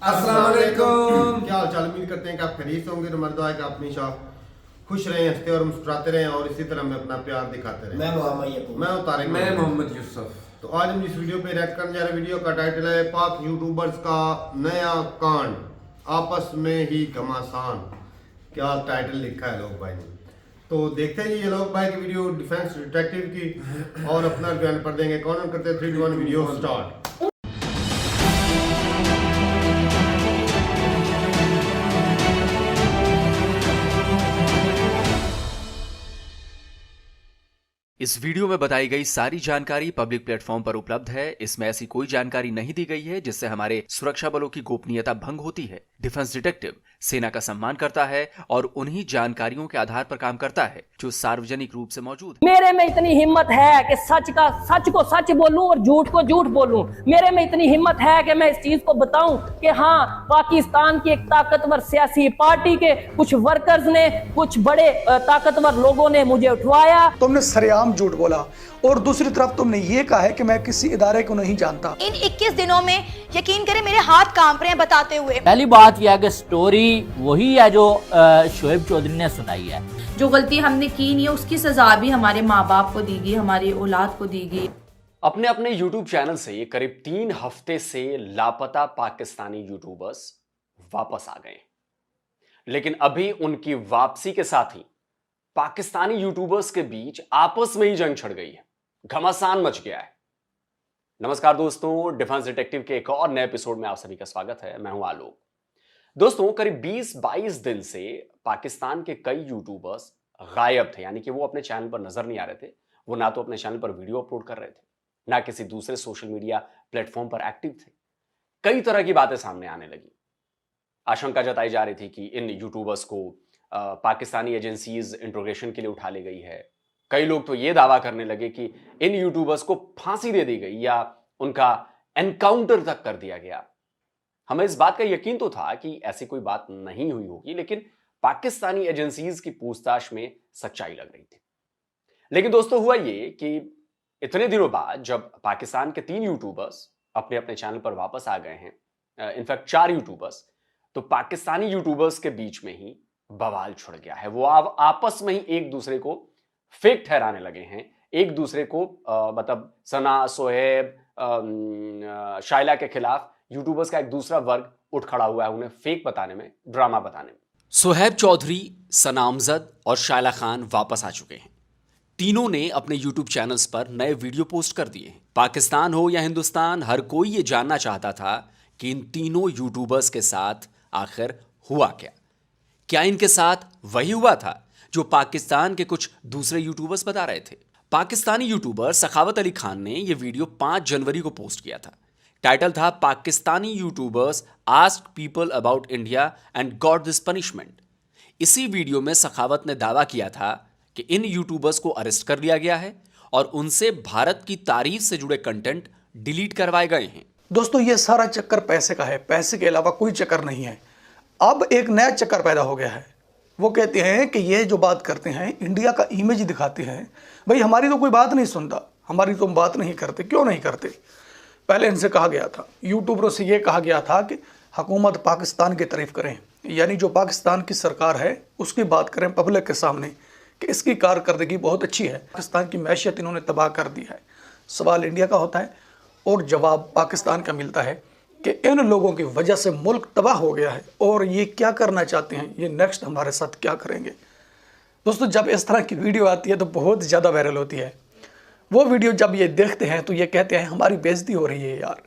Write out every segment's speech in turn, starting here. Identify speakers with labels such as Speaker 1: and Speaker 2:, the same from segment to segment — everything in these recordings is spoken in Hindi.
Speaker 1: अस्सलाम वालेकुम।
Speaker 2: क्या हाल चाल, उम्मीद करते हैं कि आप खरीद होंगे। तो मर्द है कि आप हमेशा खुश रहें, हंसते और मुस्कुराते रहें और इसी तरह में अपना प्यार दिखाते रहें।
Speaker 1: मैं मोहम्मद यकूब।
Speaker 2: मैं हूं तारिक।
Speaker 3: मैं मोहम्मद यूसुफ।
Speaker 2: तो आज हम जिस वीडियो पे रिएक्ट करने जा रहे हैं, वीडियो का टाइटल है पाक यूट्यूबर्स का नया कांड, आपस में ही घमासान। क्या टाइटल लिखा है लोग भाई ने। तो देखते हैं ये लोग भाई की वीडियो डिफेंस डिटेक्टिव की और अपना बयान पढ़ देंगे। कौन करते हैं 3 2 1 वीडियो स्टार्ट।
Speaker 4: इस वीडियो में बताई गई सारी जानकारी पब्लिक प्लेटफॉर्म पर उपलब्ध है। इसमें ऐसी कोई जानकारी नहीं दी गई है जिससे हमारे सुरक्षा बलों की गोपनीयता भंग होती है। डिफेंस डिटेक्टिव सेना का सम्मान करता है और उन्हीं जानकारियों के आधार पर काम करता है जो सार्वजनिक रूप से मौजूद है।
Speaker 5: मेरे में इतनी हिम्मत है कि सच को सच बोलूं और झूठ को झूठ बोलूं। मेरे में इतनी हिम्मत है कि मैं इस चीज को बताऊं कि हाँ, पाकिस्तान की एक ताकतवर सियासी पार्टी के कुछ वर्कर्स ने, कुछ बड़े ताकतवर लोगों ने मुझे उठवाया।
Speaker 6: तुमने सरेआम झूठ बोला और दूसरी तरफ तुमने ये कहा है कि मैं किसी इदारे को नहीं जानता।
Speaker 7: इन 21 दिनों में यकीन करें मेरे हाथ कांप रहे हैं बताते हुए।
Speaker 8: पहली बात यह है कि स्टोरी वही है जो शोएब चौधरी ने सुनाई है।
Speaker 9: जो गलती हमने की नहीं है उसकी सजा भी हमारे माँ बाप को दी गई, हमारी औलाद को दी गई।
Speaker 4: अपने अपने यूट्यूब चैनल से करीब 3 हफ्ते से लापता पाकिस्तानी यूट्यूबर्स वापस आ गए, लेकिन अभी उनकी वापसी के साथ ही पाकिस्तानी यूट्यूबर्स के बीच आपस में ही जंग छिड़ गई है, घमासान मच गया है। नमस्कार दोस्तों, डिफेंस डिटेक्टिव के एक और नए एपिसोड में आप सभी का स्वागत है। मैं हूं आलोक। दोस्तों, करीब 20-22 दिन से पाकिस्तान के कई यूट्यूबर्स गायब थे, यानी कि वो अपने चैनल पर नजर नहीं आ रहे थे। वो ना तो अपने चैनल पर वीडियो अपलोड कर रहे थे, ना किसी दूसरे सोशल मीडिया प्लेटफॉर्म पर एक्टिव थे। कई तरह की बातें सामने आने लगी। आशंका जताई जा रही थी कि इन यूट्यूबर्स को पाकिस्तानी एजेंसीज इंट्रोगेशन के लिए उठा ली गई है। कई लोग तो ये दावा करने लगे कि इन यूट्यूबर्स को फांसी दे दी गई या उनका एनकाउंटर तक कर दिया गया। हमें इस बात का यकीन तो था कि ऐसी कोई बात नहीं हुई होगी, लेकिन पाकिस्तानी एजेंसीज की पूछताछ में सच्चाई लग रही थी। लेकिन दोस्तों, हुआ ये कि इतने दिनों बाद जब पाकिस्तान के 3 यूट्यूबर्स अपने अपने चैनल पर वापस आ गए हैं, इनफैक्ट 4 यूट्यूबर्स, तो पाकिस्तानी यूट्यूबर्स के बीच में ही बवाल छिड़ गया है। वो आपस में ही एक दूसरे को फेक ठहराने लगे हैं। एक दूसरे को मतलब सना, सोहेब, शाइला के खिलाफ यूट्यूबर्स का एक दूसरा वर्ग उठ खड़ा हुआ है, उन्हें फेक बताने में, ड्रामा बताने में। सोहेब चौधरी, सना अमजद और शाइला खान वापस आ चुके हैं। तीनों ने अपने यूट्यूब चैनल्स पर नए वीडियो पोस्ट कर दिए हैं। पाकिस्तान हो या हिंदुस्तान, हर कोई ये जानना चाहता था कि इन तीनों यूट्यूबर्स के साथ आखिर हुआ क्या। क्या इनके साथ वही हुआ था जो पाकिस्तान के कुछ दूसरे यूट्यूबर्स बता रहे थे। पाकिस्तानी यूट्यूबर सखावत अली खान ने यह वीडियो 5 जनवरी को पोस्ट किया था। टाइटल था Pakistani YouTubers ask people about India and got this punishment. इसी वीडियो में सखावत ने दावा किया था कि इन यूट्यूबर्स को अरेस्ट कर लिया गया है और उनसे भारत की तारीफ से जुड़े कंटेंट डिलीट करवाए गए हैं।
Speaker 6: दोस्तों, ये सारा चक्कर पैसे का है, पैसे के अलावा कोई चक्कर नहीं है। अब एक नया चक्कर पैदा हो गया है। वो कहते हैं कि ये जो बात करते हैं, इंडिया का इमेज दिखाते हैं। भाई, हमारी तो कोई बात नहीं सुनता, हमारी तो बात नहीं करते। क्यों नहीं करते? पहले इनसे कहा गया था, यूट्यूबरों से ये कहा गया था कि हुकूमत पाकिस्तान की तारीफ करें, यानी जो पाकिस्तान की सरकार है उसकी बात करें पब्लिक के सामने कि इसकी कारकर्दगी बहुत अच्छी है। पाकिस्तान की मैशियत इन्होंने तबाह कर दी है। सवाल इंडिया का होता है और जवाब पाकिस्तान का मिलता है कि इन लोगों की वजह से मुल्क तबाह हो गया है और ये क्या करना चाहते हैं, ये नेक्स्ट हमारे साथ क्या करेंगे। दोस्तों, जब इस तरह की वीडियो आती है तो बहुत ज़्यादा वायरल होती है। वो वीडियो जब ये देखते हैं तो ये कहते हैं हमारी बेइज्जती हो रही है यार,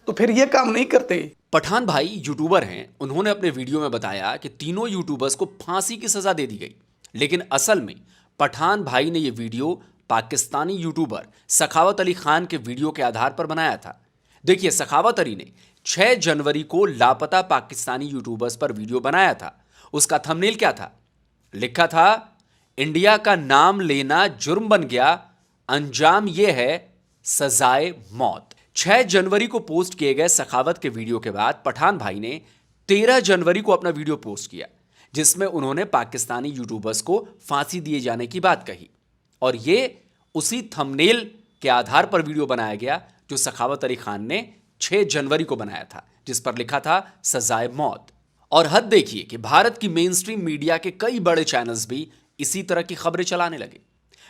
Speaker 6: तो फिर ये काम नहीं करते।
Speaker 4: पठान भाई यूट्यूबर हैं। उन्होंने अपने वीडियो में बताया कि तीनों यूट्यूबर्स को फांसी की सजा दे दी गई, लेकिन असल में पठान भाई ने यह वीडियो पाकिस्तानी यूट्यूबर सखावत अली खान के वीडियो के आधार पर बनाया था। देखिए, सखावत अली ने 6 जनवरी को लापता पाकिस्तानी यूट्यूबर्स पर वीडियो बनाया था। उसका थंबनेल क्या था? लिखा था, इंडिया का नाम लेना जुर्म बन गया, अंजाम यह है सजाए मौत। 6 जनवरी को पोस्ट किए गए सखावत के वीडियो के बाद पठान भाई ने 13 जनवरी को अपना वीडियो पोस्ट किया, जिसमें उन्होंने पाकिस्तानी यूट्यूबर्स को फांसी दिए जाने की बात कही। और यह उसी थंबनेल के आधार पर वीडियो बनाया गया जो सखावत अली खान ने 6 जनवरी को बनाया था। जिस पर लिखा था सजाए मौत। और हद देखिए कि भारत की मेन स्ट्रीम मीडिया के कई बड़े चैनल्स भी इसी तरह की खबरें चलाने लगे।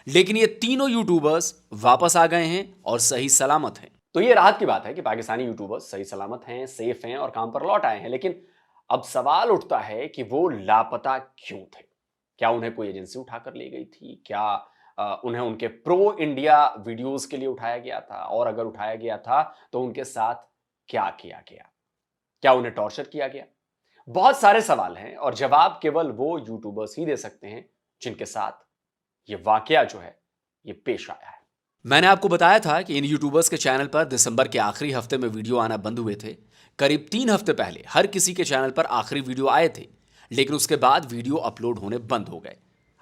Speaker 4: लेकिन ये तीनों यूट्यूबर्स वापस आ गए हैं और सही सलामत हैं। तो ये राहत की बात है कि पाकिस्तानी यूट्यूबर्स सही सलामत हैं, सेफ हैं और काम पर लौट आए हैं। लेकिन अब सवाल उठता है कि वो लापता क्यों थे? क्या उन्हें कोई एजेंसी उठाकर ले गई थी? क्या उन्हें उनके प्रो इंडिया वीडियोस के लिए उठाया गया था? और अगर उठाया गया था तो उनके साथ क्या किया गया? क्या उन्हें टॉर्चर किया गया? बहुत सारे सवाल हैं और जवाब केवल वो यूट्यूबर्स ही दे सकते हैं जिनके साथ ये वाकया जो है ये पेश आया है। मैंने आपको बताया था कि इन यूट्यूबर्स के चैनल पर दिसंबर के आखिरी हफ्ते में वीडियो आना बंद हुए थे। करीब 3 हफ्ते पहले हर किसी के चैनल पर आखिरी वीडियो आए थे, लेकिन उसके बाद वीडियो अपलोड होने बंद हो गए।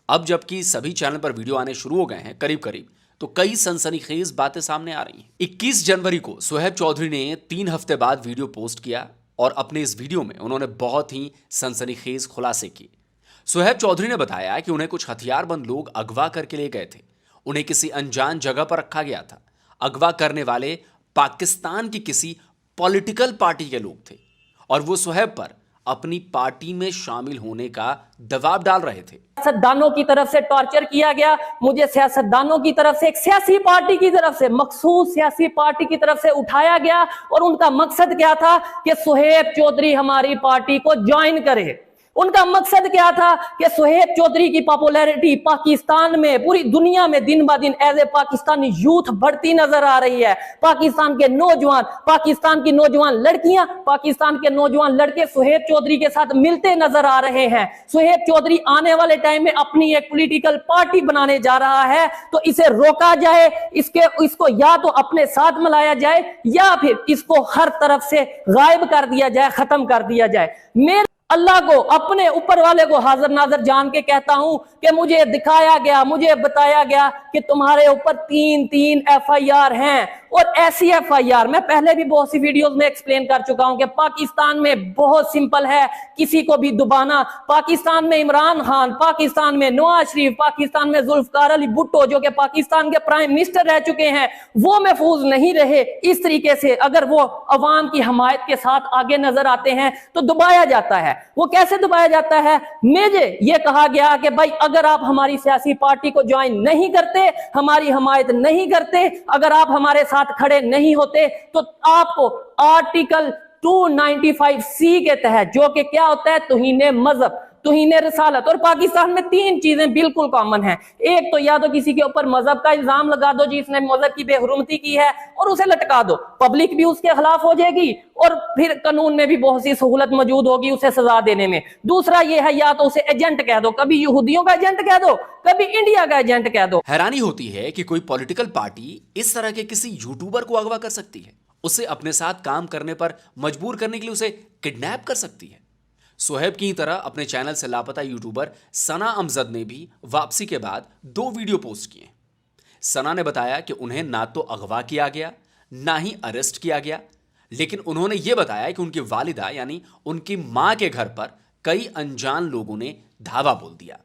Speaker 4: अब जबकि सभी चैनल पर वीडियो आने शुरू हो गए हैं करीब करीब, तो कई सनसनीखेज बातें सामने आ रही हैं। 21 जनवरी को सुहेब चौधरी ने 3 हफ्ते बाद वीडियो पोस्ट किया और अपने इस वीडियो में उन्होंने बहुत ही सनसनीखेज खुलासे किए। सुहेब चौधरी ने बताया कि उन्हें कुछ हथियारबंद लोग अगवा करके ले गए थे। उन्हें किसी अनजान जगह पर रखा गया था। अगवा करने वाले पाकिस्तान की किसी पॉलिटिकल पार्टी के लोग थे और वो सुहेब पर अपनी पार्टी में शामिल होने का दबाव डाल रहे थे।
Speaker 5: सियासतदानों की तरफ से टॉर्चर किया गया, मुझे सियासतदानों की तरफ से एक सियासी पार्टी की तरफ से, मखसूस सियासी पार्टी की तरफ से उठाया गया और उनका मकसद क्या था कि सुहेब चौधरी हमारी पार्टी को ज्वाइन करे। उनका मकसद क्या था कि सुहेब चौधरी की पॉपुलैरिटी पाकिस्तान में, पूरी दुनिया में दिन ब दिन एज ए पाकिस्तानी यूथ बढ़ती नजर आ रही है। पाकिस्तान के नौजवान, पाकिस्तान की नौजवान लड़कियां, पाकिस्तान के नौजवान लड़के सुहेब चौधरी के साथ मिलते नजर आ रहे हैं। सुहेब चौधरी आने वाले टाइम में अपनी एक पॉलिटिकल पार्टी बनाने जा रहा है, तो इसे रोका जाए, इसको या तो अपने साथ मिलाया जाए या फिर इसको हर तरफ से गायब कर दिया जाए, खत्म कर दिया जाए। मेरे अल्लाह को, अपने ऊपर वाले को हाजिर नाजर जान के कहता हूं कि मुझे दिखाया गया, मुझे बताया गया कि तुम्हारे ऊपर 3 FIR हैं। और ऐसी FIR मैं पहले भी बहुत सी वीडियोस में एक्सप्लेन कर चुका हूं कि पाकिस्तान में बहुत सिंपल है किसी को भी दुबाना। पाकिस्तान में इमरान खान, पाकिस्तान में नवाज शरीफ, पाकिस्तान में जुल्फकार अली भुट्टो जो कि पाकिस्तान के प्राइम मिनिस्टर रह चुके हैं, वो महफूज नहीं रहे। इस तरीके से अगर वो अवाम की हमायत के साथ आगे नजर आते हैं तो दबाया जाता है। वो कैसे दबाया जाता है? मुझे ये कहा गया कि भाई अगर आप हमारी सियासी पार्टी को ज्वाइन नहीं करते, हमारी हमायत नहीं करते, अगर आप हमारे साथ खड़े नहीं होते, तो आपको आर्टिकल 295C के तहत, जो कि क्या होता है, तौहीन मजहब, तौहीन रिसालत, और पाकिस्तान में 3 चीजें बिल्कुल कॉमन हैं। एक तो या तो किसी के ऊपर मजहब का इल्जाम लगा दो जिसने मजहब की बेहुरमती की है और उसे लटका दो, पब्लिक भी उसके खिलाफ हो जाएगी और फिर कानून में भी बहुत सी सहूलत मौजूद होगी उसे सजा देने में। दूसरा ये है या तो उसे एजेंट कह दो, कभी यहूदियों का एजेंट कह दो, कभी इंडिया का एजेंट कह दो।
Speaker 4: हैरानी होती है कि कोई पॉलिटिकल पार्टी इस तरह के किसी यूट्यूबर को अगवा कर सकती है, उसे अपने साथ काम करने पर मजबूर करने के लिए उसे किडनैप कर सकती है। सुहेब की तरह अपने चैनल से लापता यूट्यूबर सना अमजद ने भी वापसी के बाद 2 वीडियो पोस्ट किए। सना ने बताया कि उन्हें ना तो अगवा किया गया ना ही अरेस्ट किया गया, लेकिन उन्होंने यह बताया कि उनकी वालिदा यानी उनकी मां के घर पर कई अनजान लोगों ने धावा बोल दिया।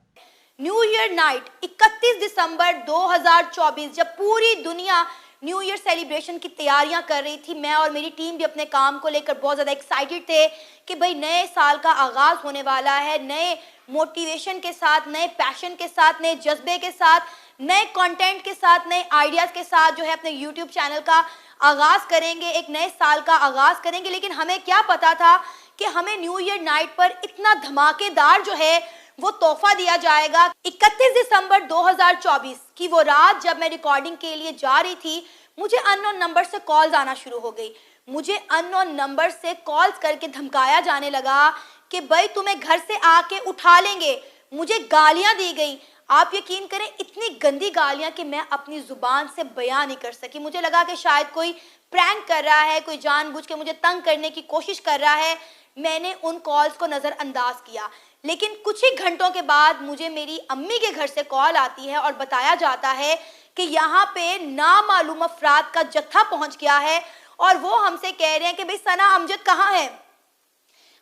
Speaker 7: न्यू ईयर नाइट 31 दिसंबर 2024, जब पूरी दुनिया न्यू ईयर सेलिब्रेशन की तैयारियां कर रही थी, मैं और मेरी टीम भी अपने काम को लेकर बहुत ज़्यादा एक्साइटेड थे कि भाई नए साल का आगाज़ होने वाला है, नए मोटिवेशन के साथ, नए पैशन के साथ, नए जज्बे के साथ, नए कंटेंट के साथ, नए आइडियाज़ के साथ जो है अपने यूट्यूब चैनल का आगाज़ करेंगे, एक नए साल का आगाज़ करेंगे। लेकिन हमें क्या पता था कि हमें न्यू ईयर नाइट पर इतना धमाकेदार जो है वो तोहफा दिया जाएगा। 31 दिसंबर 2024 की वो रात जब मैं रिकॉर्डिंग के लिए जा रही थी, मुझे अननोन नंबर से कॉल्स आना शुरू हो गई। मुझे अननोन नंबर से कॉल्स करके धमकाया जाने लगा कि भाई तुम्हें घर से आके उठा लेंगे। मुझे गालियां दी गई। आप यकीन करें, इतनी गंदी गालियां कि मैं अपनी जुबान से बयान नहीं कर सकी। मुझे लगा कि शायद कोई प्रैंक कर रहा है, कोई जानबूझ के मुझे तंग करने की कोशिश कर रहा है। मैंने उन कॉल्स को नज़रअंदाज किया, लेकिन कुछ ही घंटों के बाद मुझे मेरी अम्मी के घर से कॉल आती है और बताया जाता है कि यहाँ पे नामालूम अफराद का जत्था पहुँच गया है और वो हमसे कह रहे हैं कि भाई सना अमजद कहाँ है,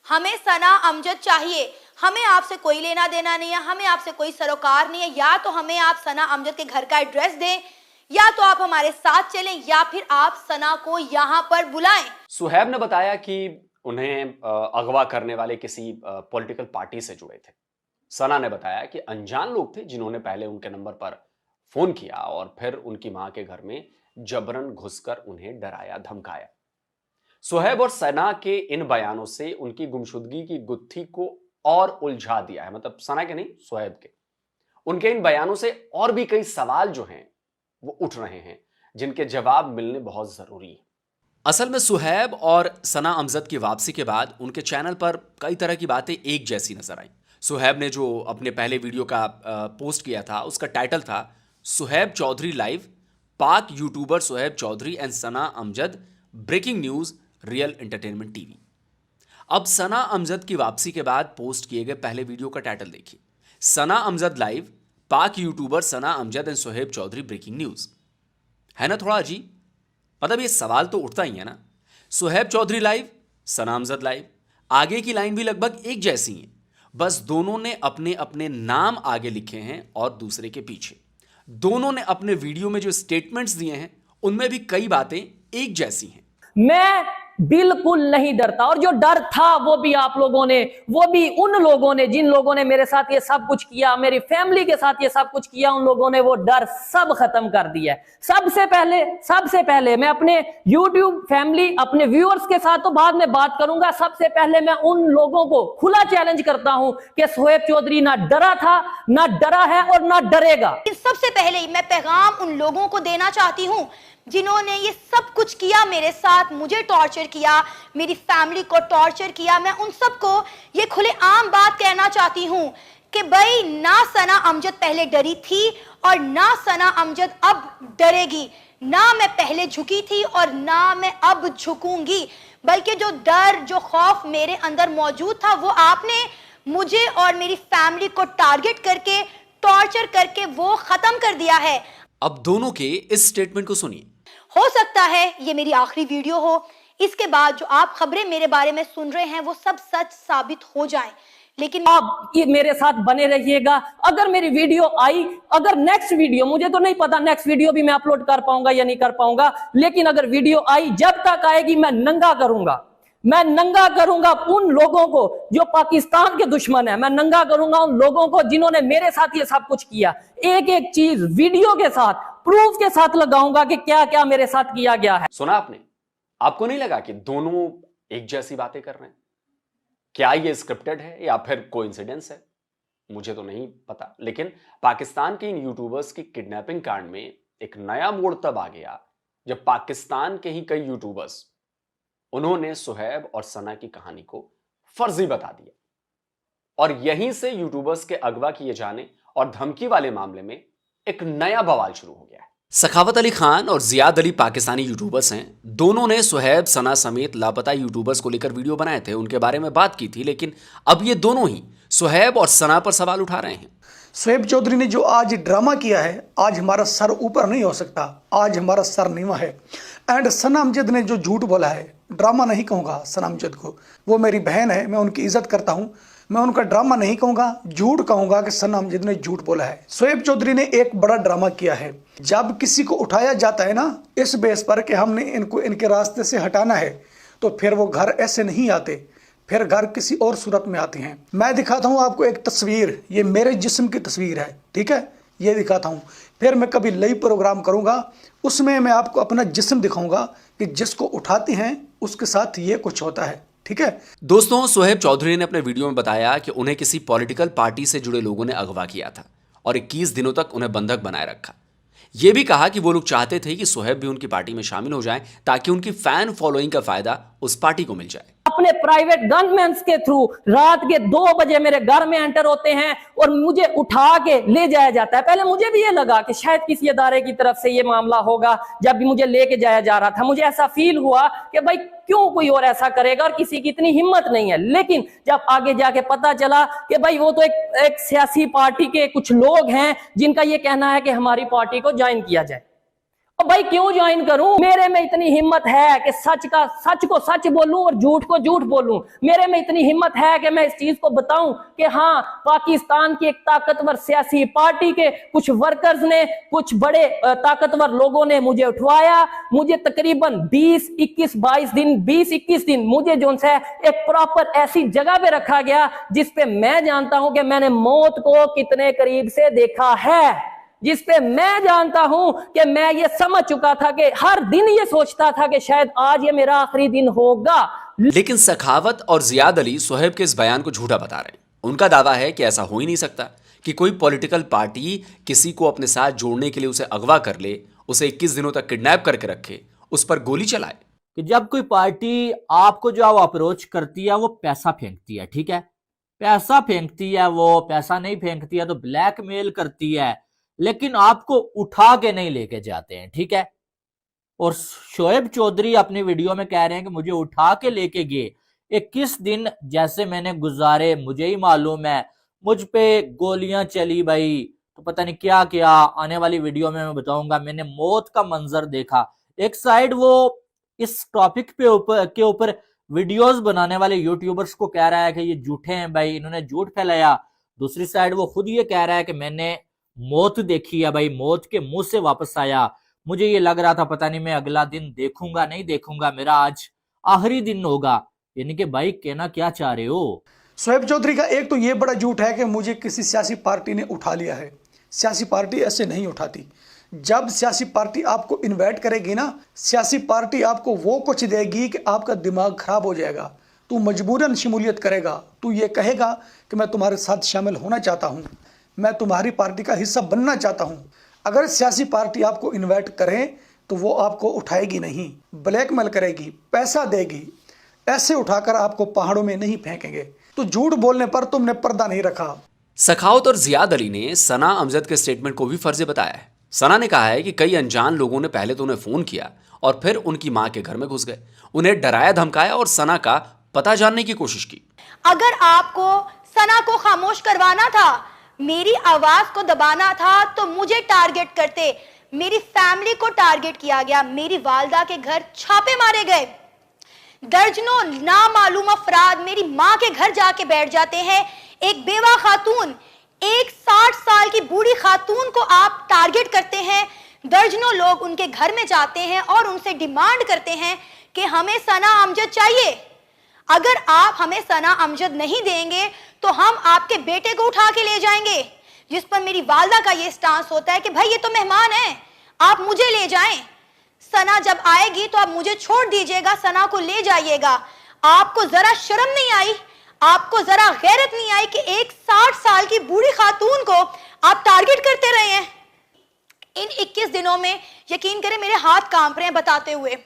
Speaker 7: हमें सना अमजद चाहिए, हमें आपसे कोई लेना देना नहीं है, हमें आपसे कोई सरोकार नहीं है, या तो हमें आप सना अमजद के घर का एड्रेस दें, या तो आप हमारे साथ चलें, या फिर आप सना को यहाँ पर बुलाएं।
Speaker 4: सुहेब ने बताया कि उन्हें अगवा करने वाले किसी पॉलिटिकल पार्टी से जुड़े थे। सना ने बताया कि अनजान लोग थे जिन्होंने पहले उनके नंबर पर फोन किया और फिर उनकी मां के घर में जबरन घुसकर उन्हें डराया धमकाया। सुहैब और सना के इन बयानों से उनकी गुमशुदगी की गुत्थी को और उलझा दिया है, मतलब सना के नहीं, सुहैब के। उनके इन बयानों से और भी कई सवाल जो हैं वो उठ रहे हैं, जिनके जवाब मिलने बहुत जरूरी है। असल में सुहैब और सना अमजद की वापसी के बाद उनके चैनल पर कई तरह की बातें एक जैसी नजर आई। सुहैब ने जो अपने पहले वीडियो का पोस्ट किया था, उसका टाइटल था Suhaib Chaudhry live, Pak YouTuber Suhaib Chaudhry and Sana Amjad, breaking news, real entertainment TV. अब सना अमजद की वापसी के बाद पोस्ट किए गए पहले वीडियो का टाइटल देखिए, Sana Amjad live, Pak YouTuber Sana Amjad and Suhaib Chaudhry, breaking news. है ना थोड़ा अजीब? मतलब ये सवाल तो उठता ही है ना। सुहैब चौधरी लाइव, सना अमजद लाइव, आगे की लाइन भी लगभग एक जैसी है, बस दोनों ने अपने अपने नाम आगे लिखे हैं और दूसरे के पीछे। दोनों ने अपने वीडियो में जो स्टेटमेंट्स दिए हैं उनमें भी कई बातें एक जैसी हैं।
Speaker 5: मैं बिल्कुल नहीं डरता, और जो डर था वो भी आप लोगों ने, वो भी उन लोगों ने जिन लोगों ने मेरे साथ ये सब कुछ किया, मेरी फैमिली के साथ ये सब कुछ किया, उन लोगों ने वो डर सब खत्म कर दिया है। सबसे पहले मैं अपने YouTube फैमिली, अपने व्यूअर्स के साथ तो बाद में बात करूंगा। सबसे पहले मैं उन लोगों को खुला चैलेंज करता हूं कि सुहैब चौधरी ना डरा था, ना डरा है और ना डरेगा।
Speaker 7: सबसे पहले मैं पैगाम उन लोगों को देना चाहती हूं जिन्होंने ये सब कुछ किया मेरे साथ, मुझे टॉर्चर किया, मेरी फैमिली को टॉर्चर किया। मैं उन सबको ये खुले आम बात कहना चाहती हूं कि भाई ना सना अमजद पहले डरी थी और ना सना अमजद अब डरेगी। ना मैं पहले झुकी थी और ना मैं अब झुकूंगी, बल्कि जो डर, जो खौफ मेरे अंदर मौजूद था वो आपने मुझे और मेरी फैमिली को टारगेट करके, टॉर्चर करके वो खत्म कर दिया है।
Speaker 4: अब दोनों के इस स्टेटमेंट को सुनिए।
Speaker 7: हो सकता है ये मेरी आखिरी वीडियो हो, इसके बाद जो आप खबरें मेरे बारे में सुन रहे हैं वो सब सच साबित हो जाएं, लेकिन
Speaker 5: आप मेरे साथ बने रहिएगा। अगर मेरी वीडियो आई, अगर नेक्स्ट वीडियो, मुझे तो नहीं पता नेक्स्ट वीडियो भी मैं अपलोड कर पाऊंगा या नहीं कर पाऊंगा, लेकिन अगर वीडियो आई, जब तक आएगी मैं नंगा करूंगा। मैं नंगा करूंगा उन लोगों को जो पाकिस्तान के दुश्मन है। मैं नंगा करूंगा उन लोगों को जिन्होंने मेरे साथ ये सब कुछ किया। एक एक चीज वीडियो के साथ, प्रूफ के साथ लगाऊंगा कि क्या क्या मेरे साथ किया गया है।
Speaker 4: सुना आपने? आपको नहीं लगा कि दोनों एक जैसी बातें कर रहे हैं? क्या ये स्क्रिप्टेड है या फिर कोइंसिडेंस है? मुझे तो नहीं पता, लेकिन पाकिस्तान के इन यूट्यूबर्स की किडनैपिंग कांड में एक नया मोड़ तब आ गया जब पाकिस्तान के ही कई यूट्यूबर्स, उन्होंने सुहैब और सना की कहानी को फर्जी बता दिया, और यहीं से यूट्यूबर्स के अगवा किए जाने और धमकी वाले मामले में एक नया बवाल शुरू हो गया है। सखावत अली खान और जियाद अली पाकिस्तानी यूट्यूबर्स हैं। दोनों ने सुहैब, सना समेत लापता यूट्यूबर्स को लेकर वीडियो बनाए थे, उनके बारे में बात की थी, लेकिन अब ये दोनों ही सुहैब और सना पर सवाल उठा रहे हैं।
Speaker 6: सुहैब चौधरी ने जो आज ड्रामा किया है, आज हमारा सर ऊपर नहीं हो सकता, आज हमारा सर नीवा है। एंड सना अमजद ने जो झूठ बोला है, ड्रामा नहीं कहूँगा सना अमजद को, वो मेरी बहन है, मैं उनकी इज्जत करता हूँ, मैं उनका ड्रामा नहीं कहूँगा, झूठ कहूँगा कि सना अमजद ने झूठ बोला है। सुहैब चौधरी ने एक बड़ा ड्रामा किया है। जब किसी को उठाया जाता है ना इस बेस पर कि हमने इनको इनके रास्ते से हटाना है, तो फिर वो घर ऐसे नहीं आते, फिर घर किसी और सूरत में आते हैं। मैं दिखाता हूँ आपको एक तस्वीर, ये मेरे जिस्म की तस्वीर है, ठीक है, ये दिखाता हूँ। फिर मैं कभी लाइव प्रोग्राम करूँगा, उसमें मैं आपको अपना जिस्म दिखाऊंगा कि जिसको उठाते हैं उसके साथ ये कुछ होता है, ठीक है।
Speaker 4: दोस्तों, सुहैब चौधरी ने अपने वीडियो में बताया कि उन्हें किसी पॉलिटिकल पार्टी से जुड़े लोगों ने अगवा किया था और 21 दिनों तक उन्हें बंधक बनाए रखा। यह भी कहा कि वो लोग चाहते थे कि सुहैब भी उनकी पार्टी में शामिल हो जाएं ताकि उनकी फैन फॉलोइंग का फायदा उस पार्टी को मिल जाए।
Speaker 5: अपने प्राइवेट गनमैन के थ्रू रात के 2 बजे मेरे घर में एंटर होते हैं और मुझे उठा के ले जाया जाता है। पहले मुझे भी ये लगा कि शायद किसी अदारे की तरफ से ये मामला होगा। जब भी मुझे लेके जाया जा रहा था मुझे ऐसा फील हुआ कि भाई क्यों कोई और ऐसा करेगा, और किसी की इतनी हिम्मत नहीं है। लेकिन जब आगे जाके पता चला कि भाई वो तो एक सियासी पार्टी के कुछ लोग हैं जिनका ये कहना है कि हमारी पार्टी को ज्वाइन किया जाए, तो भाई क्यों ज्वाइन करूं? मेरे में इतनी हिम्मत है कि सच को सच बोलूं और झूठ को झूठ बोलूं। मेरे में इतनी हिम्मत है कि मैं इस चीज को बताऊं कि हाँ, पाकिस्तान की एक ताकतवर सियासी पार्टी के कुछ वर्कर्स ने, कुछ बड़े ताकतवर लोगों ने मुझे उठवाया। मुझे तकरीबन 20-21 दिन मुझे जो है एक प्रॉपर ऐसी जगह पे रखा गया जिस पे मैं जानता हूं कि मैंने मौत को कितने करीब से देखा है, जिस पे मैं जानता हूं कि मैं ये समझ चुका था कि हर दिन ये सोचता था कि शायद आज ये मेरा आखिरी दिन होगा।
Speaker 4: लेकिन सखावत और जियाद अली सुहेब के इस बयान को झूठा बता रहे हैं। उनका दावा है कि ऐसा हो ही नहीं सकता कि कोई पॉलिटिकल पार्टी किसी को अपने साथ जोड़ने के लिए उसे अगवा कर ले, उसे 21 दिनों तक किडनैप करके रखे, उस पर गोली चलाए।
Speaker 8: कि जब कोई पार्टी आपको जो अप्रोच करती है वो पैसा फेंकती है, ठीक है, पैसा फेंकती है, वो पैसा नहीं फेंकती है तो ब्लैकमेल करती है, लेकिन आपको उठा के नहीं लेके जाते हैं, ठीक है। और शोएब चौधरी अपनी वीडियो में कह रहे हैं कि मुझे उठा के लेके गए। 21 दिन जैसे मैंने गुजारे मुझे ही मालूम है, मुझ पे गोलियां चली भाई, तो पता नहीं क्या क्या, आने वाली वीडियो में मैं बताऊंगा। मैंने मौत का मंजर देखा। एक साइड वो इस टॉपिक के ऊपर वीडियोस बनाने वाले यूट्यूबर्स को कह रहा है कि ये झूठे हैं भाई, इन्होंने झूठ फैलाया। दूसरी साइड वो खुद ये कह रहा है कि मैंने मौत देखी है भाई, मौत के मुंह से वापस आया। मुझे ये लग रहा था पता नहीं मैं अगला दिन देखूंगा नहीं देखूंगा, मेरा आज आखिरी दिन होगा। यानी कि भाई कहना क्या चाह रहे हो?
Speaker 6: शोएब चौधरी का एक तो ये बड़ा झूठ है कि मुझे किसी सियासी पार्टी ने उठा लिया है। सियासी पार्टी ऐसे नहीं उठाती। जब सियासी पार्टी आपको इन्वाइट करेगी ना, सियासी पार्टी आपको वो कुछ देगी कि आपका दिमाग खराब हो जाएगा। तू मजबूरन शमूलियत करेगा, तू ये कहेगा कि मैं तुम्हारे साथ शामिल होना चाहता हूँ, मैं तुम्हारी पार्टी का हिस्सा बनना चाहता हूँ। अगर सियासी पार्टी आपको इन्वाइट करे तो वो आपको उठाएगी नहीं, ब्लैकमेल करेगी, पैसा देगी। ऐसे उठाकर आपको पहाड़ों में नहीं फेंकेंगे। तो झूठ बोलने पर तुमने पर्दा नहीं रखा।
Speaker 4: सखावत और जियाद अली ने सना अमजद के स्टेटमेंट को भी फर्जी बताया है। सना ने कहा है कि कई अनजान लोगों ने पहले तो उन्हें फोन किया और फिर उनकी मां के घर में घुस गए, उन्हें डराया धमकाया और सना का पता जानने की कोशिश की।
Speaker 7: अगर आपको सना को खामोश करवाना था, मेरी आवाज को दबाना था, तो मुझे टारगेट करते। मेरी फैमिली को टारगेट किया गया, मेरी वालदा के घर छापे मारे गए, दर्जनों नामालूम अफराद मेरी मां के घर जाके बैठ जाते हैं। एक बेवा खातून, एक 60 साल की बूढ़ी खातून को आप टारगेट करते हैं। दर्जनों लोग उनके घर में जाते हैं और उनसे डिमांड करते हैं कि हमें सना अमजद चाहिए। अगर आप हमें सना अमजद नहीं देंगे तो हम आपके बेटे को उठा के ले जाएंगे। जिस पर मेरी वालदा का ये स्टांस होता है कि भाई ये तो मेहमान है, आप मुझे ले जाएं। सना जब आएगी तो आप मुझे छोड़ दीजिएगा, सना को ले जाइएगा। आपको जरा शर्म नहीं आई, आपको जरा गैरत नहीं आई कि एक 60 साल की बूढ़ी खातून को आप टारगेट करते रहे हैं। इन 21 दिनों में यकीन करें मेरे हाथ कांप रहे हैं बताते हुए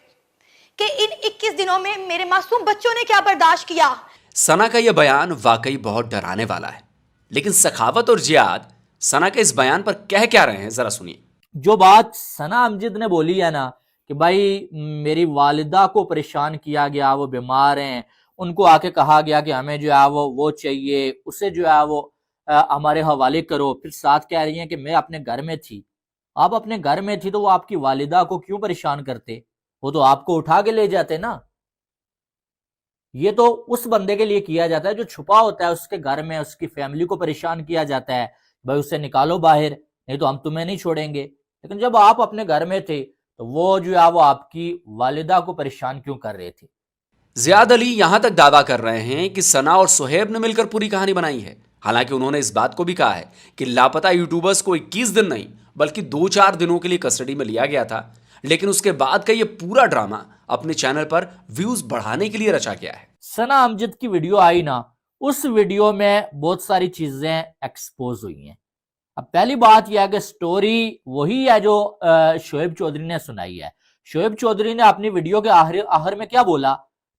Speaker 7: कि इन 21 दिनों में मेरे मासूम बच्चों ने क्या बर्दाश्त किया।
Speaker 4: सना का यह बयान वाकई बहुत डराने वाला है, लेकिन सखावत और जियाद सना के इस बयान पर कह क्या रहे हैं जरा सुनिए।
Speaker 8: जो बात सना अमजद ने बोली है ना कि भाई मेरी वालिदा को परेशान किया गया, वो बीमार हैं, उनको आके कहा गया कि हमें जो है वो चाहिए, उसे जो है वो हमारे हवाले करो। फिर साथ कह रही हैं कि मैं अपने घर में थी। आप अपने घर में थी तो वो आपकी वालिदा को क्यों परेशान करते? वो तो आपको उठा के ले जाते ना। ये तो उस बंदे के लिए किया जाता है जो छुपा होता है उसके घर में, उसकी फैमिली को परेशान किया जाता है, भाई उसे निकालो बाहर, नहीं तो हम तुम्हें नहीं छोड़ेंगे। लेकिन जब आप अपने घर में थे तो वो जो है वो आपकी वालिदा को परेशान क्यों कर रहे थे?
Speaker 4: जियाद अली यहां तक दावा कर रहे हैं कि सना और सुहेब ने मिलकर पूरी कहानी बनाई है। हालांकि उन्होंने इस बात को भी कहा है कि लापता यूट्यूबर्स को 21 दिन नहीं बल्कि 2-4 दिनों के लिए कस्टडी में लिया गया था, लेकिन उसके बाद का ये पूरा ड्रामा अपने चैनल पर व्यूज बढ़ाने के लिए रचा गया है।
Speaker 8: सना अमजद की वीडियो आई ना, उस वीडियो में बहुत सारी चीजें एक्सपोज हुई हैं। अब पहली बात यह है कि स्टोरी वही है जो शोएब चौधरी ने सुनाई है। शोएब चौधरी ने अपनी वीडियो के आखिर में क्या बोला,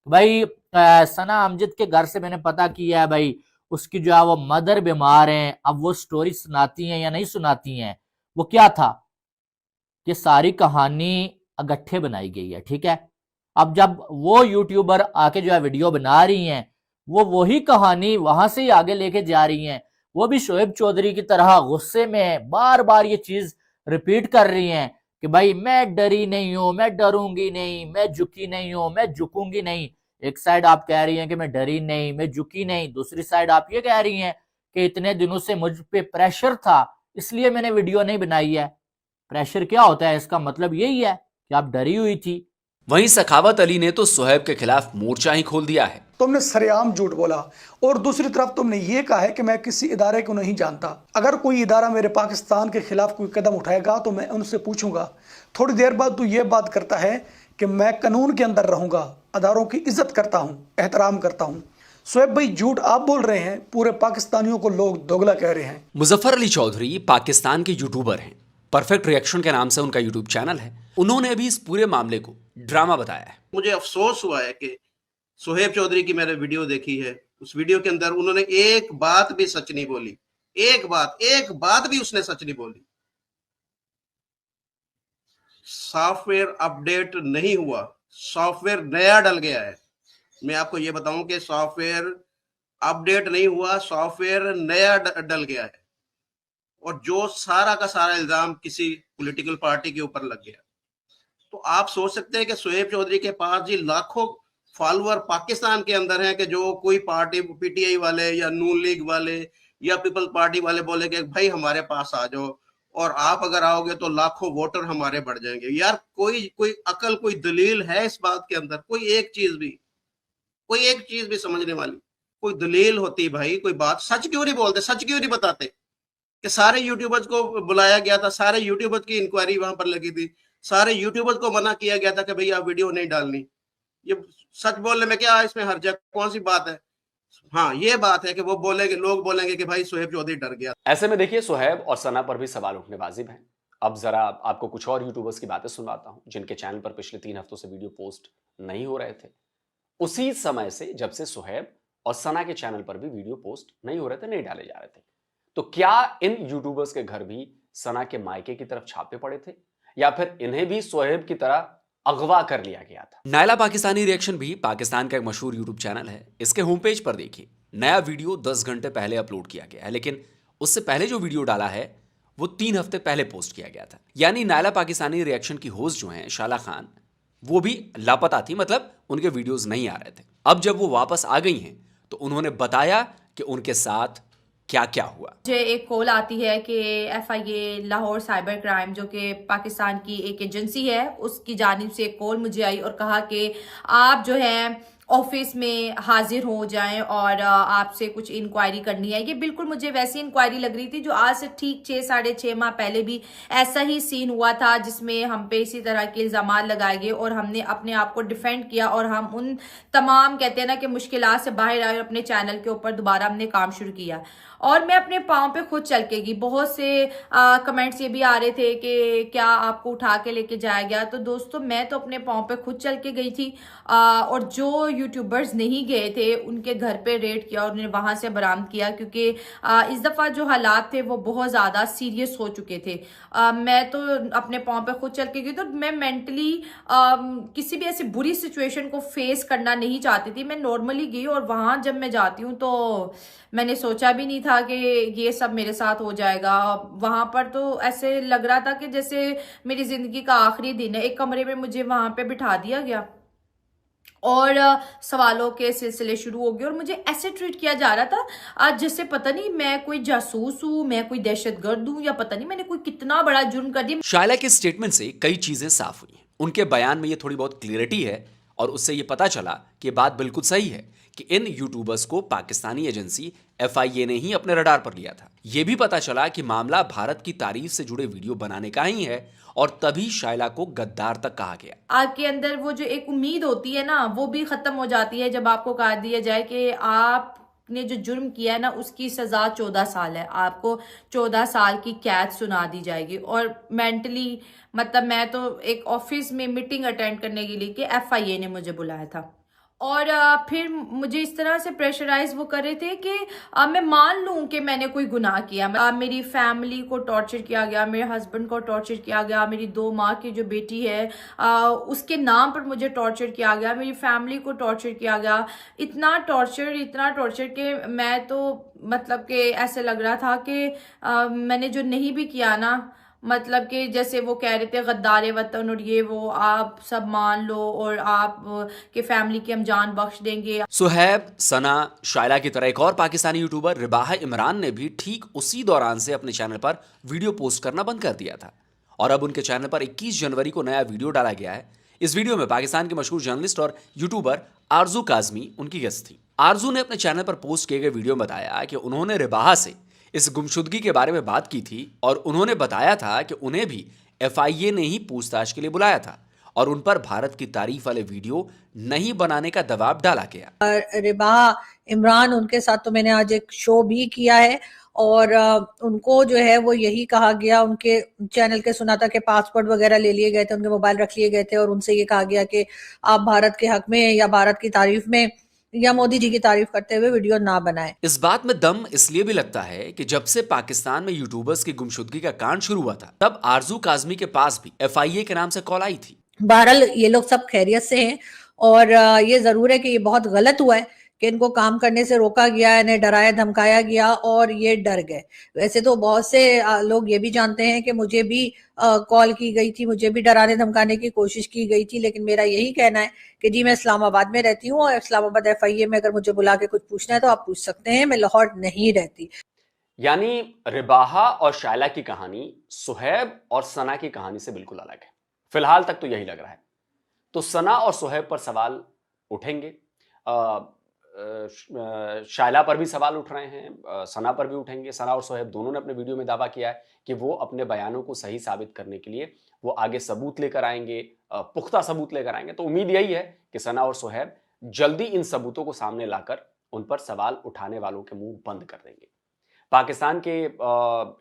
Speaker 8: भाई सना अमजद के घर से मैंने पता किया है भाई उसकी जो है वो मदर बीमार हैं। अब वो स्टोरी सुनाती हैं या नहीं सुनाती हैं, वो क्या था कि सारी कहानी अगट्ठे बनाई गई है, ठीक है। अब जब वो यूट्यूबर आके जो है वीडियो बना रही हैं, वो वही कहानी वहां से ही आगे लेके जा रही हैं। वो भी शोएब चौधरी की तरह गुस्से में बार बार ये चीज रिपीट कर रही हैं कि भाई मैं डरी नहीं हूं, मैं डरूंगी नहीं, मैं झुकी नहीं हूं, मैं झुकूंगी नहीं। एक साइड आप कह रही हैं कि मैं डरी नहीं, मैं झुकी नहीं, दूसरी साइड आप ये कह रही हैं कि इतने दिनों से मुझ पे प्रेशर था इसलिए मैंने वीडियो नहीं बनाई है। प्रेशर क्या होता है, इसका मतलब यही है कि आप डरी हुई थी।
Speaker 4: वहीं सखावत अली ने तो सुहैब के खिलाफ मोर्चा ही खोल दिया है।
Speaker 6: तुमने सरेआम झूठ बोला और दूसरी तरफ तुमने ये कहा है कि मैं किसी इदारे को नहीं जानता। अगर कोई इदारा मेरे पाकिस्तान के खिलाफ कोई कदम उठाएगा तो मैं उनसे पूछूंगा। थोड़ी देर बाद तू ये बात करता है कि मैं कानून के अंदर रहूंगा, अदारों की इज्जत करता हूं, एहतराम करता हूं। सुहैब भाई झूठ आप बोल रहे हैं, पूरे पाकिस्तानियों को लोग दोगला कह रहे हैं।
Speaker 4: मुजफ्फर अली चौधरी पाकिस्तान के यूट्यूबर हैं, परफेक्ट रिएक्शन के नाम से उनका यूट्यूब चैनल है। उन्होंने अभी इस पूरे मामले को ड्रामा बताया है।
Speaker 3: मुझे अफसोस हुआ है कि सुहेब चौधरी की मैंने वीडियो देखी है, उस वीडियो के अंदर उन्होंने एक बात भी सच नहीं बोली, एक बात भी उसने सच नहीं बोली। सॉफ्टवेयर अपडेट नहीं हुआ, सॉफ्टवेयर नया डल गया है। मैं आपको ये बताऊं कि सॉफ्टवेयर अपडेट नहीं हुआ, सॉफ्टवेयर नया डल गया है और जो सारा का सारा इल्जाम किसी पॉलिटिकल पार्टी के ऊपर लग गया। तो आप सोच सकते हैं कि सुहेब चौधरी के पास जी लाखों फॉलोअर पाकिस्तान के अंदर हैं कि जो कोई पार्टी पीटीआई वाले या नून लीग वाले या पीपल्स पार्टी वाले बोले कि भाई हमारे पास आ जाओ और आप अगर आओगे तो लाखों वोटर हमारे बढ़ जाएंगे। यार कोई अकल, कोई दलील है इस बात के अंदर? कोई एक चीज भी समझने वाली कोई दलील होती भाई, कोई बात। सच क्यों नहीं बोलते, सच क्यों नहीं बताते कि सारे यूट्यूबर्स को बुलाया गया था, सारे यूट्यूबर्स की इंक्वायरी वहां पर लगी थी, सारे यूट्यूबर्स को मना किया गया था कि भाई आप वीडियो नहीं डालनी। ये सच बोलने में क्या इसमें हर्ज है, कौन सी बात है? हाँ ये बात है कि वो बोलेंगे, लोग बोलेंगे कि भाई सुहेब चौधरी डर गया।
Speaker 4: ऐसे में देखिए सुहैब और सना पर भी सवाल उठने वाजिब हैं। अब जरा आपको कुछ और यूट्यूबर्स की बातें सुनवाता हूं जिनके चैनल पर पिछले 3 हफ्तों से वीडियो पोस्ट नहीं हो रहे थे। उसी समय से जब से सुहैब और सना के चैनल पर भी वीडियो पोस्ट नहीं हो रहे थे, नहीं डाले जा रहे थे। तो क्या इन यूट्यूबर्स के घर भी सना के मायके की तरफ छापे पड़े थे या फिर इन्हें भी सुहैब की तरह अगवा कर लिया गया था? नायला पाकिस्तानी रिएक्शन भी पाकिस्तान का एक मशहूर यूट्यूब चैनल है। इसके होम पेज पर देखिए, नया वीडियो 10 घंटे पहले अपलोड किया गया है, लेकिन उससे पहले जो वीडियो डाला है वो 3 हफ्ते पहले पोस्ट किया गया था। यानी नायला पाकिस्तानी रिएक्शन की होस्ट जो हैं शाला खान, वो भी लापता थी, मतलब उनके वीडियोस नहीं आ रहे थे। अब जब वो वापस आ गई हैं तो उन्होंने बताया कि उनके साथ क्या क्या हुआ।
Speaker 9: मुझे एक कॉल आती है कि FIA लाहौर साइबर क्राइम जो कि पाकिस्तान की एक एजेंसी है, उसकी जानिब से एक कॉल मुझे आई और कहा कि आप जो है ऑफिस में हाजिर हो जाएं और आपसे कुछ इंक्वायरी करनी है। ये बिल्कुल मुझे वैसी इंक्वायरी लग रही थी जो आज से ठीक 6-6.5 माह पहले भी ऐसा ही सीन हुआ था, जिसमें हम पे इसी तरह के इल्जाम लगाए गए और हमने अपने आप को डिफेंड किया और हम उन तमाम कहते हैं ना कि मुश्किलात से बाहर आए और अपने चैनल के ऊपर दोबारा हमने काम शुरू किया और मैं अपने पाँव पे खुद चल के गई। बहुत से कमेंट्स ये भी आ रहे थे कि क्या आपको उठा के लेके जाया गया। तो दोस्तों मैं तो अपने पाँव पे खुद चल के गई थी और जो यूट्यूबर्स नहीं गए थे उनके घर पे रेड किया और उन्हें वहां से बरामद किया, क्योंकि इस दफा जो हालात थे वो बहुत ज्यादा सीरियस हो चुके थे। मैं तो अपने पाँव पे खुद चल के गई, तो मैं मेंटली किसी भी ऐसी बुरी सिचुएशन को फेस करना नहीं चाहती थी। मैं नॉर्मली गई और वहां जब मैं जाती हूँ तो मैंने सोचा भी नहीं था कि ये सब मेरे साथ हो जाएगा। वहां पर तो ऐसे लग रहा था कि जैसे मेरी जिंदगी का आखिरी दिन है। एक कमरे में मुझे वहां पे बिठा दिया गया और सवालों के सिलसिले शुरू हो गए और मुझे ऐसे ट्रीट किया जा रहा था आज जैसे पता नहीं मैं कोई जासूस हूं, मैं कोई दहशतगर्द हूं या पता नहीं मैंने कोई कितना बड़ा जुर्म कर दिया।
Speaker 4: शायला के स्टेटमेंट से कई चीजें साफ हुई। उनके बयान में ये थोड़ी बहुत क्लियरिटी है और उससे ये पता चला कि बात बिल्कुल सही है कि इन यूट्यूबर्स को पाकिस्तानी एजेंसी FIA ने ही अपने रडार पर लिया था। ये भी पता चला कि मामला भारत की तारीफ से जुड़े वीडियो बनाने का ही है और तभी शायला को गद्दार तक कहा गया।
Speaker 9: आपके अंदर वो जो एक उम्मीद होती है ना, वो भी खत्म हो जाती है जब आपको कह दिया जाए कि आपने जो जुर्म किया है ना उसकी सजा 14 साल है, आपको 14 साल की कैद सुना दी जाएगी। और मेंटली मतलब मैं तो एक ऑफिस में मीटिंग अटेंड करने के लिए कि FIA ने मुझे बुलाया था और फिर मुझे इस तरह से प्रेशराइज वो कर रहे थे कि मैं मान लूं कि मैंने कोई गुनाह किया। मेरी फैमिली को टॉर्चर किया गया, मेरे हस्बैंड को टॉर्चर किया गया, मेरी 2 माह की जो बेटी है उसके नाम पर मुझे टॉर्चर किया गया, मेरी फैमिली को टॉर्चर किया गया। इतना टॉर्चर कि मैं तो मतलब कि ऐसे लग रहा था कि मैंने जो नहीं भी किया ना, मतलब कि जैसे वो कह रहे थे गद्दार वतन और ये वो, आप सब मान लो और आप के फैमिली की हम जान बख्श देंगे।
Speaker 4: सुहैब, सना, शाइला की तरह एक और पाकिस्तानी यूट्यूबर रिबाहा इमरान ने भी ठीक उसी दौरान से अपने चैनल पर वीडियो पोस्ट करना बंद कर दिया था और अब उनके चैनल पर 21 जनवरी को नया वीडियो डाला गया है। इस वीडियो में पाकिस्तान के मशहूर जर्नलिस्ट और यूट्यूबर आरजू काजमी उनकी गेस्ट थी। आरजू ने अपने चैनल पर पोस्ट किए गए वीडियो में बताया कि उन्होंने रिबाहा से इस गुमशुदगी के बारे में बात की थी और उन्होंने बताया था कि उन्हें भी FIA ने ही पूछताछ के लिए बुलाया था और उन पर भारत की तारीफ वाले वीडियो नहीं बनाने का दबाव डाला गया।
Speaker 10: रिबाहा इमरान, उनके साथ तो मैंने आज एक शो भी किया है और उनको जो है वो यही कहा गया, उनके चैनल के सुना था कि पासपोर्ट वगैरह ले लिए गए थे, उनके मोबाइल रख लिए गए थे और उनसे ये कहा गया कि आप भारत के हक में या भारत की तारीफ में या मोदी जी की तारीफ करते हुए वीडियो ना बनाएं।
Speaker 4: इस बात में दम इसलिए भी लगता है कि जब से पाकिस्तान में यूट्यूबर्स की गुमशुदगी का कांड शुरू हुआ था तब आरजू काजमी के पास भी FIA के नाम से कॉल आई थी।
Speaker 10: बहरहाल ये लोग सब खैरियत से हैं और ये जरूर है कि ये बहुत गलत हुआ है कि इनको काम करने से रोका गया, इन्हें डराया धमकाया गया और ये डर गए। वैसे तो बहुत से लोग ये भी जानते हैं कि मुझे भी कॉल की गई थी, मुझे भी डराने धमकाने की कोशिश की गई थी, लेकिन मेरा यही कहना है कि जी मैं इस्लामाबाद में रहती हूँ और इस्लामाबाद FIA में अगर मुझे बुला के कुछ पूछना है तो आप पूछ सकते हैं, मैं लाहौर नहीं रहती।
Speaker 4: यानी रिबाहा और शाइला की कहानी सुहैब और सना की कहानी से बिल्कुल अलग है। फिलहाल तक तो यही लग रहा है। तो सना और सुहैब पर सवाल उठेंगे, शाइला पर भी सवाल उठ रहे हैं, सना पर भी उठेंगे। सना और सुहैब दोनों ने अपने वीडियो में दावा किया है कि वो अपने बयानों को सही साबित करने के लिए वो आगे सबूत लेकर आएंगे, पुख्ता सबूत लेकर आएंगे। तो उम्मीद यही है कि सना और सुहैब जल्दी इन सबूतों को सामने लाकर उन पर सवाल उठाने वालों के मुंह बंद कर देंगे। पाकिस्तान के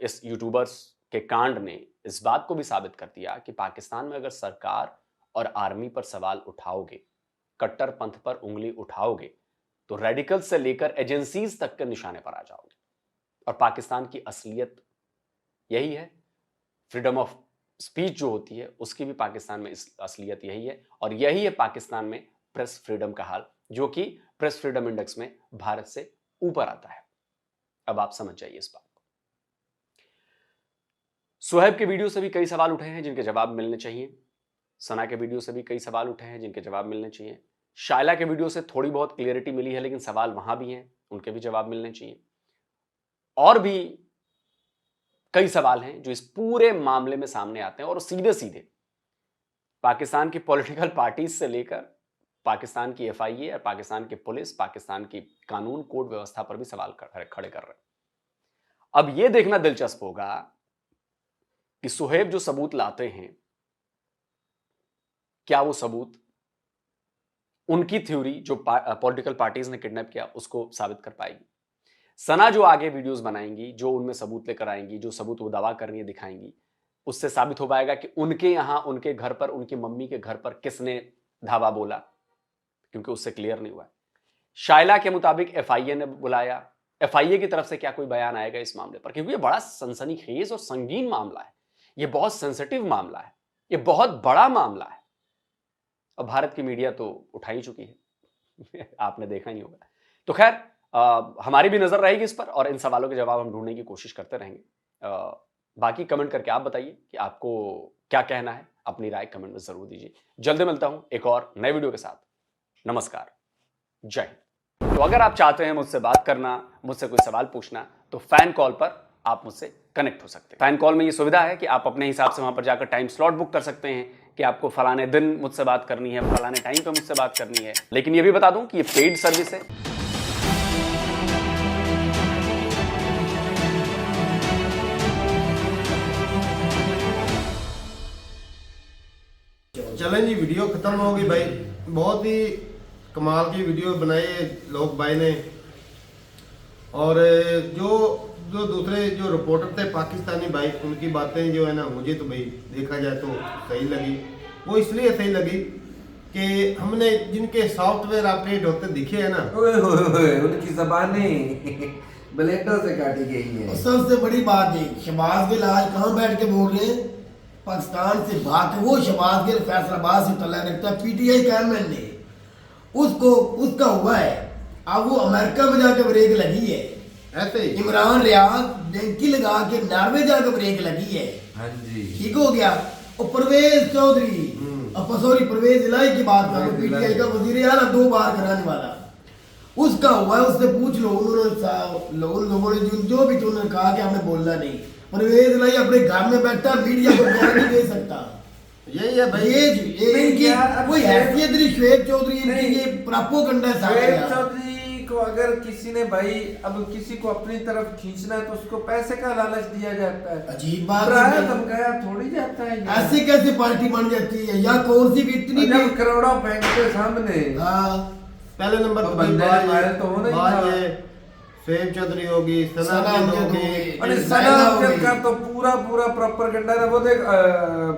Speaker 4: इस यूट्यूबर्स के कांड ने इस बात को भी साबित कर दिया कि पाकिस्तान में अगर सरकार और आर्मी पर सवाल उठाओगे, कट्टरपंथ पर उंगली उठाओगे, तो रेडिकल से लेकर एजेंसीज तक के निशाने पर आ जाओगे। और पाकिस्तान की असलियत यही है, फ्रीडम ऑफ स्पीच जो होती है उसकी भी पाकिस्तान में असलियत यही है और यही है पाकिस्तान में प्रेस फ्रीडम का हाल, जो कि प्रेस फ्रीडम इंडेक्स में भारत से ऊपर आता है। अब आप समझ जाइए इस बात को। सुहैब के वीडियो से भी कई सवाल उठे हैं जिनके जवाब मिलने चाहिए। सना के वीडियो से भी कई सवाल उठे हैं जिनके जवाब मिलने चाहिए। शाइला के वीडियो से थोड़ी बहुत क्लियरिटी मिली है, लेकिन सवाल वहां भी हैं, उनके भी जवाब मिलने चाहिए। और भी कई सवाल हैं जो इस पूरे मामले में सामने आते हैं और सीधे सीधे पाकिस्तान की पॉलिटिकल पार्टीज से लेकर पाकिस्तान की FIA और पाकिस्तान की पुलिस, पाकिस्तान की कानून कोड व्यवस्था पर भी सवाल खड़े कर रहे हैं। अब यह देखना दिलचस्प होगा कि सुहैब जो सबूत लाते हैं, क्या वो सबूत उनकी थ्योरी जो पॉलिटिकल पार्टीज ने किडनैप किया उसको साबित कर पाएगी। सना जो आगे वीडियोस बनाएंगी, जो उनमें सबूत लेकर आएंगी, जो सबूत वो दावा कर रही है दिखाएंगी, उससे साबित हो पाएगा कि उनके यहां, उनके घर पर, उनकी मम्मी के घर पर किसने धावा बोला, क्योंकि उससे क्लियर नहीं हुआ है। शाइला के मुताबिक FIA ने बुलाया। FIA की तरफ से क्या कोई बयान आएगा इस मामले पर, क्योंकि ये बड़ा सनसनीखेज और संगीन मामला है, ये बहुत सेंसिटिव मामला है, ये बहुत बड़ा मामला है। अब भारत की मीडिया तो उठा ही चुकी है आपने देखा ही होगा। तो खैर हमारी भी नजर रहेगी इस पर और इन सवालों के जवाब हम ढूंढने की कोशिश करते रहेंगे। बाकी कमेंट करके आप बताइए कि आपको क्या कहना है, अपनी राय कमेंट में जरूर दीजिए। जल्दी मिलता हूं एक और नए वीडियो के साथ। नमस्कार, जय हिंद। तो अगर आप चाहते हैं मुझसे बात करना, मुझसे कोई सवाल पूछना, तो फैन कॉल पर आप मुझसे कनेक्ट हो सकते हैं। फैन कॉल में ये सुविधा है कि आप अपने हिसाब से वहां पर जाकर टाइम स्लॉट बुक कर सकते हैं कि आपको फलाने दिन मुझसे बात करनी है, फलाने टाइम पे मुझसे बात करनी है। लेकिन ये भी बता दूं कि ये पेड सर्विस है।
Speaker 2: चलें जी, वीडियो खत्म हो गई भाई। बहुत ही कमाल की वीडियो बनाई लोग भाई ने। और जो दूसरे जो रिपोर्टर थे पाकिस्तानी भाई, उनकी बातें जो है ना, मुझे तो भाई देखा जाए तो सही लगी। वो इसलिए सही लगी कि हमने जिनके सॉफ्टवेयर अपडेट होते दिखे है ना,
Speaker 1: उनकी जबानें ब्लेडों से काटी गई है।
Speaker 11: सबसे बड़ी बात है, शहबाज गिल आज कहाँ बैठ के बोल रहे हैं, पाकिस्तान से भाग। वो शहबाज गिल फैसलाबाद से तला रखता है, PTI कैमरमैन ने उसको, उसका हुआ है। अब वो अमेरिका में जाकर ब्रेक लगी है। ऐसे इमरान रियाज डेंकी लगा के नॉर्वे जाकर ब्रेक लगी है।
Speaker 1: हाँ जी।
Speaker 11: ठीक हो गया। और परवेज चौधरी, अब सॉरी परवेज इलाही की बात करो, पीटीआई का वजीर आला 2 बार कराने वाला, उसका हुआ है, उससे पूछ लो। उन्होंने उन लोगों ने जो भी उन्होंने कहा कि हमने बोलना नहीं। परवेज इलाही अपने घर में बैठा मीडिया को बयान नहीं दे सकता।
Speaker 2: यही है भाई,
Speaker 11: ये इनकी कोई हैसियत नहीं। श्वेत चौधरी इनकी ये प्रोपेगेंडा है।
Speaker 1: श्वेत चौधरी को अगर किसी ने भाई अब किसी को अपनी तरफ खींचना है तो उसको पैसे का लालच दिया जाता है।
Speaker 11: अजीब बात
Speaker 1: है,
Speaker 11: है।
Speaker 1: धमकाया थोड़ी जाता है।
Speaker 11: ऐसे कैसे पार्टी बन जाती है, या कौन सी भी इतनी भी
Speaker 1: करोड़ों फेंकते सामने।
Speaker 11: हाँ,
Speaker 2: पहले नंबर
Speaker 1: तो
Speaker 2: तो
Speaker 1: बंदे
Speaker 2: भाई
Speaker 1: मारे तो होना ही था।
Speaker 2: ये श्वेत चौधरी होगी, सना होगी,
Speaker 1: अरे सना का तो पूरा प्रोपेगेंडा है। वो देख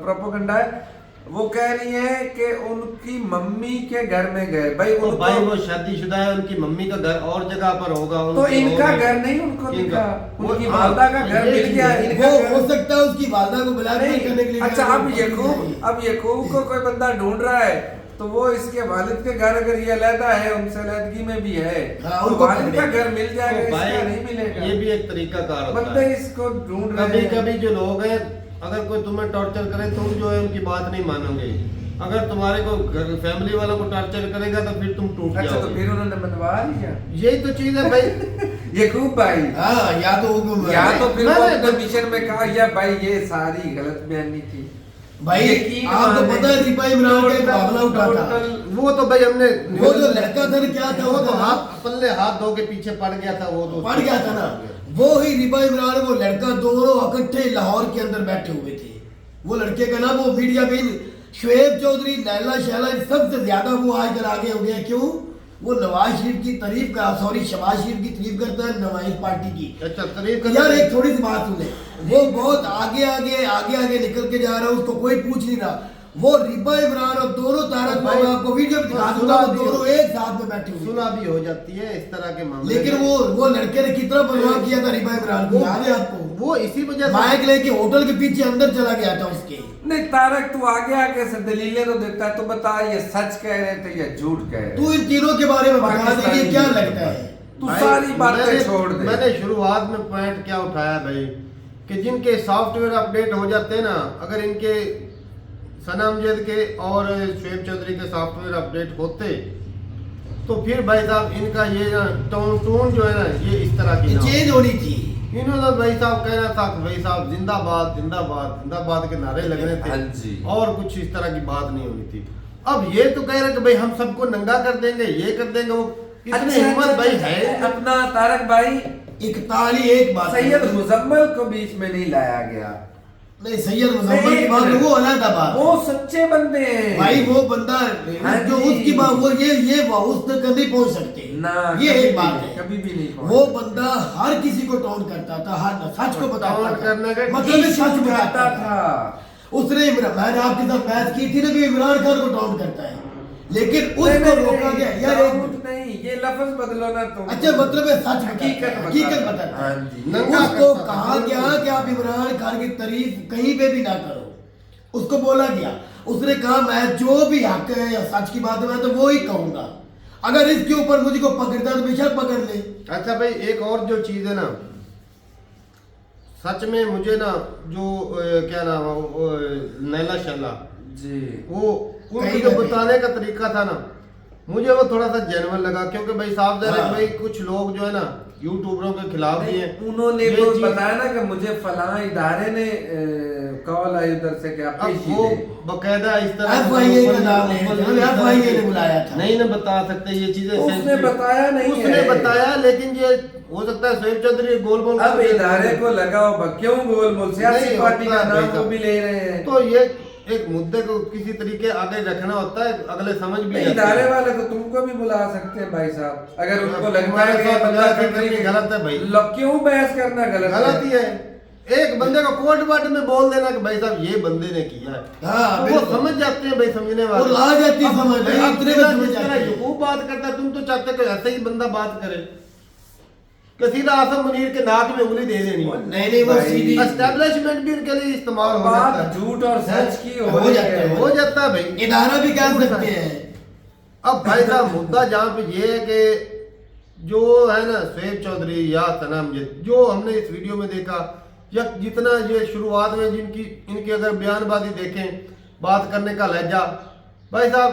Speaker 1: प्रोपेगेंडा है। वो कह रही है कि उनकी मम्मी के घर में गए भाई।
Speaker 2: तो भाई वो शादीशुदा है, उनकी मम्मी का घर और जगह पर होगा।
Speaker 1: तो इनका घर नहीं उनको दिखा, उनकी वालदा का घर मिल गया।
Speaker 11: वो हो सकता है उसकी वालदा को ब्लैकमेल करने के लिए।
Speaker 1: अच्छा, अब यकूब को कोई बंदा ढूंढ रहा है तो वो इसके वालिद के घर अगर ये अलहदा है, उनसे अलहदगी में भी है, तो वालिद का घर मिल जाएगा, इसका नहीं मिलेगा।
Speaker 2: ये भी एक तरीका कार होता
Speaker 1: बंदे
Speaker 2: है।
Speaker 1: इसको ढूंढ रहे हैं।
Speaker 2: कभी जो लोग हैं, अगर कोई तुम्हें टॉर्चर करे तुम जो है उनकी बात नहीं मानोगे। अगर तुम्हारे को फैमिली वालों को टॉर्चर करेगा तो फिर तुम टूट जाओगे।
Speaker 1: अच्छा, तो फिर उन्होंने मनवा लिया।
Speaker 2: यही तो चीज है भाई।
Speaker 1: यकूब भाई,
Speaker 11: हाँ, या तो
Speaker 1: फिर वो अपने मिशन में कहा या भाई ये सारी गलत बयानी थी
Speaker 11: भाई। आपको पता है रिपा इमरान का एक मामला उठा था।
Speaker 2: वो तो भाई हमने
Speaker 11: वो जो लड़का था क्या था,
Speaker 2: वो तो पल्ले हाथ धो के पीछे पड़ गया था। वो तो
Speaker 11: पड़ गया था ना। वो ही रिपा इमरान, वो लड़का, दोनों इकट्ठे लाहौर के अंदर बैठे हुए थे। वो लड़के का नाम, वो मीडिया पे शुएब चौधरी, नैला शैला, सबसे ज्यादा वो आकर आगे हो गया। क्यों? वो नवाज शरीफ की तारीफ का, सॉरी शहबाज शरीफ की तारीफ करता है, नवाज पार्टी की।
Speaker 2: अच्छा, तारीफ
Speaker 11: यार एक थोड़ी सी बात सुने। वो बहुत आगे निकल के जा रहा है, उसको कोई पूछ नहीं रहा। वो रिपा इमरान और दोनों तारक मैं आपको वीडियो में दिखा दूंगा, वो दोनों एक साथ में बैठे हुए।
Speaker 2: सुना भी हो जाती है इस तरह के मामले।
Speaker 11: लेकिन वो लड़के ने कितना बदनाम किया था रिपा इमरान को, याद है आपको?
Speaker 2: वो इसी वजह से
Speaker 11: माइक लेके होटल के पीछे अंदर चला गया था उसके।
Speaker 1: नहीं तारक, तू आगे से दलीलें तो देता है। तो बता ये सच कह रहे थे या झूठ कह रहे?
Speaker 11: तू इन तीनों के बारे में बता दे, ये क्या लगता है?
Speaker 1: तू सारी बातें छोड़ दे।
Speaker 2: मैंने शुरुआत में पॉइंट क्या उठाया भाई, कि जिनके सॉफ्टवेयर अपडेट हो जाते हैं ना, अगर इनके सना अमजद के और शुएब चौधरी के सॉफ्टवेयर अपडेट होते तो फिर भाई साहब इनका ये ना टोन जो है ना, ये इस तरह की
Speaker 11: चेंज होनी थी।
Speaker 2: इन्होंने भाई साहब कहना था कि भाई साहब जिंदाबाद जिंदाबाद जिंदाबाद के नारे लग रहे थे, और कुछ इस तरह की बात नहीं होनी थी। अब ये तो कह रहे कि भाई हम सबको नंगा कर देंगे, ये कर देंगे, वो इतनी हिम्मत भाई है
Speaker 1: अपना तारक भाई।
Speaker 11: एक बात,
Speaker 1: सैयद मुजम्मल को बीच में नहीं लाया गया।
Speaker 11: नहीं, सैयद मुजम्मल की बात वो अलग बात,
Speaker 1: वो सच्चे बंदे हैं
Speaker 11: भाई। वो बंदा जो उसकी बात, वो ये उस तक नहीं पहुंच सकते ना, ये एक बात है,
Speaker 1: कभी भी नहीं।
Speaker 11: वो बंदा हर किसी को टॉन्ट करता था, हर सच को बताता था, मतलब सच बताता था। उसने मैंने आपके साथ बहस की थी ना कि इमरान खान को टॉन्ट करता है, लेकिन उसको रोका गया। यार
Speaker 1: नहीं, ये लफ्ज बदलो ना तुम।
Speaker 11: अच्छा, मतलब है सच, हकीकत बताता है। उसको कहा गया कि आप इमरान खान की तारीफ कहीं पे भी ना करो, उसको बोला गया। उसने कहा मैं जो भी हक है या सच की बात है मैं तो वो ही कहूंगा, अगर इसके ऊपर मुझे को पकड़ता है तो बेशक पकड़ ले।
Speaker 2: अच्छा भाई, एक और जो चीज है ना, सच में मुझे ना जो क्या नाम नैला शैला
Speaker 1: जी,
Speaker 2: वो उनका जो बताने का तरीका था ना, मुझे वो थोड़ा सा जेन्युइन लगा। क्योंकि भाई साहब भाई कुछ लोग जो है ना यूट्यूबरों के खिलाफ भी हैं।
Speaker 1: उन्होंने तो बताया ना कि मुझे फलां इदारे ने कॉल आई उधर से कि आप
Speaker 2: वो बकायदा इस तरह
Speaker 11: FIA का नाम है, FIA ने बुलाया था।
Speaker 2: नहीं ना बता सकते ये चीजें,
Speaker 1: उसने बताया नहीं,
Speaker 2: उसने बताया, लेकिन ये हो सकता है शुएब चौधरी गोलमोल
Speaker 1: अब इदारे को लगाओ, क्यों गोलमोल सियासी पार्टी का नाम वो भी ले रहे हैं।
Speaker 2: तो ये एक मुद्दे को किसी तरीके आगे रखना होता है, अगले समझ भी
Speaker 1: इदारे वाले तो तुमको भी बुला सकते हैं भाई साहब, अगर उनको लगता है कि बंदा
Speaker 2: गलत है भाई।
Speaker 1: क्यों बहस करना गलत
Speaker 2: ही है। एक बंदे को कोर्ट बार्ट में बोल देना कि भाई साहब ये बंदे ने किया है,
Speaker 11: हाँ,
Speaker 2: तो वो समझ जाते हैं भाई, समझने वाले
Speaker 11: आ जाती है समझ।
Speaker 2: बात करता है, तुम तो चाहते हो ऐसे ही बंदा बात करे कि सीधा आसम मुनीर के नाक में उंगली दे देनी।
Speaker 11: नहीं, वो सीधी
Speaker 2: एस्टेब्लिशमेंट भी उनके लिए इस्तेमाल हो जाता है,
Speaker 1: झूठ और सच की
Speaker 2: हो जाता है भाई,
Speaker 11: इदारा भी कह सकते हैं।
Speaker 2: अब भाई साहब मुद्दा जहाँ पे ये है कि जो है ना शुएब चौधरी या सना अमजद, जो हमने इस वीडियो में देखा, या जितना ये शुरुआत में जिनकी इनकी अगर बयानबाजी देखें, बात करने का लहजा, भाई साहब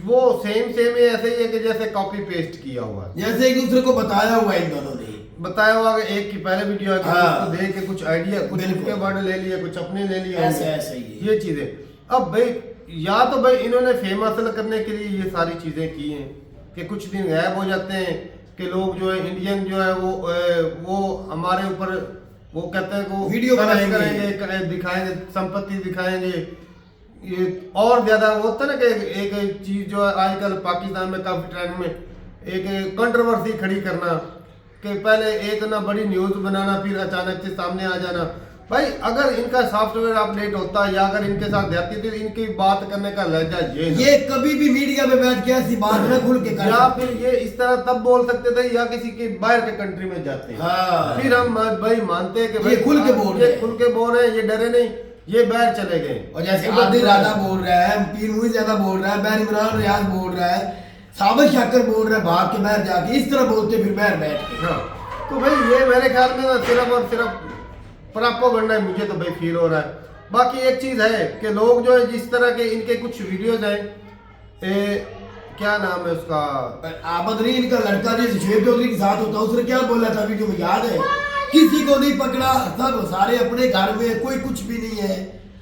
Speaker 2: वो सेम ही ऐसे ही है कि जैसे कॉपी पेस्ट किया हुआ,
Speaker 11: जैसे एक दूसरे को बताया हुआ इन दोनों ने
Speaker 2: बताया हुआ कि एक की पहले वीडियो है, हाँ। देख के कुछ आइडिया, कुछ उनके वर्ड ले लिए, कुछ अपने ले लिए,
Speaker 11: ऐसे
Speaker 2: ये चीजें। अब भाई या तो भाई इन्होंने फेम हासिल करने के लिए ये सारी चीजें की हैं कि कुछ दिन गायब हो जाते हैं कि लोग जो है इंडियन जो है वो हमारे ऊपर वो कहते हैं को
Speaker 11: वीडियो
Speaker 2: करेंगे, दिखाएंगे, संपत्ति दिखाएंगे, ये और ज्यादा होता है ना कि एक चीज जो है आजकल पाकिस्तान में काफी ट्रेंड में एक कंट्रोवर्सी खड़ी करना कि पहले एक ना बड़ी न्यूज बनाना फिर अचानक से सामने आ जाना। भाई अगर इनका सॉफ्टवेयर अपडेट होता या अगर इनके साथ जाती तो इनकी बात करने का लहजा ये
Speaker 11: कभी भी मीडिया में बैठ के ऐसी बात ना खुल के
Speaker 2: या फिर ये इस तरह तब बोल सकते थे या किसी के बाहर के कंट्री में जाते हैं,
Speaker 11: हाँ।
Speaker 2: फिर हम भाई मानते हैं कि भाई
Speaker 11: खुल के
Speaker 2: बोल रहे हैं, ये डरे नहीं, ये बाहर चले गए।
Speaker 11: और जैसे आदिल राना बोल रहा है, पीर मुईज ज्यादा बोल रहा है, बैर इमरान रियाज बोल रहा है, साबित शाकर बोल रहा है भाग के बाहर जाके, इस तरह बोलते फिर बाहर बैठ के।
Speaker 2: हाँ तो भाई ये मेरे ख्याल में ना सिर्फ और सिर्फ प्रोपेगेंडा है, मुझे तो भाई फील हो रहा है। बाकी एक चीज है कि लोग जो है जिस तरह के इनके कुछ वीडियोज हैं, क्या नाम है उसका,
Speaker 11: आबदरीन का लड़का जिस शुएब चौधरी के साथ होता उसने क्या बोला था वीडियो में याद है? किसी को नहीं पकड़ा, सब सारे अपने घर में, कोई कुछ भी नहीं है,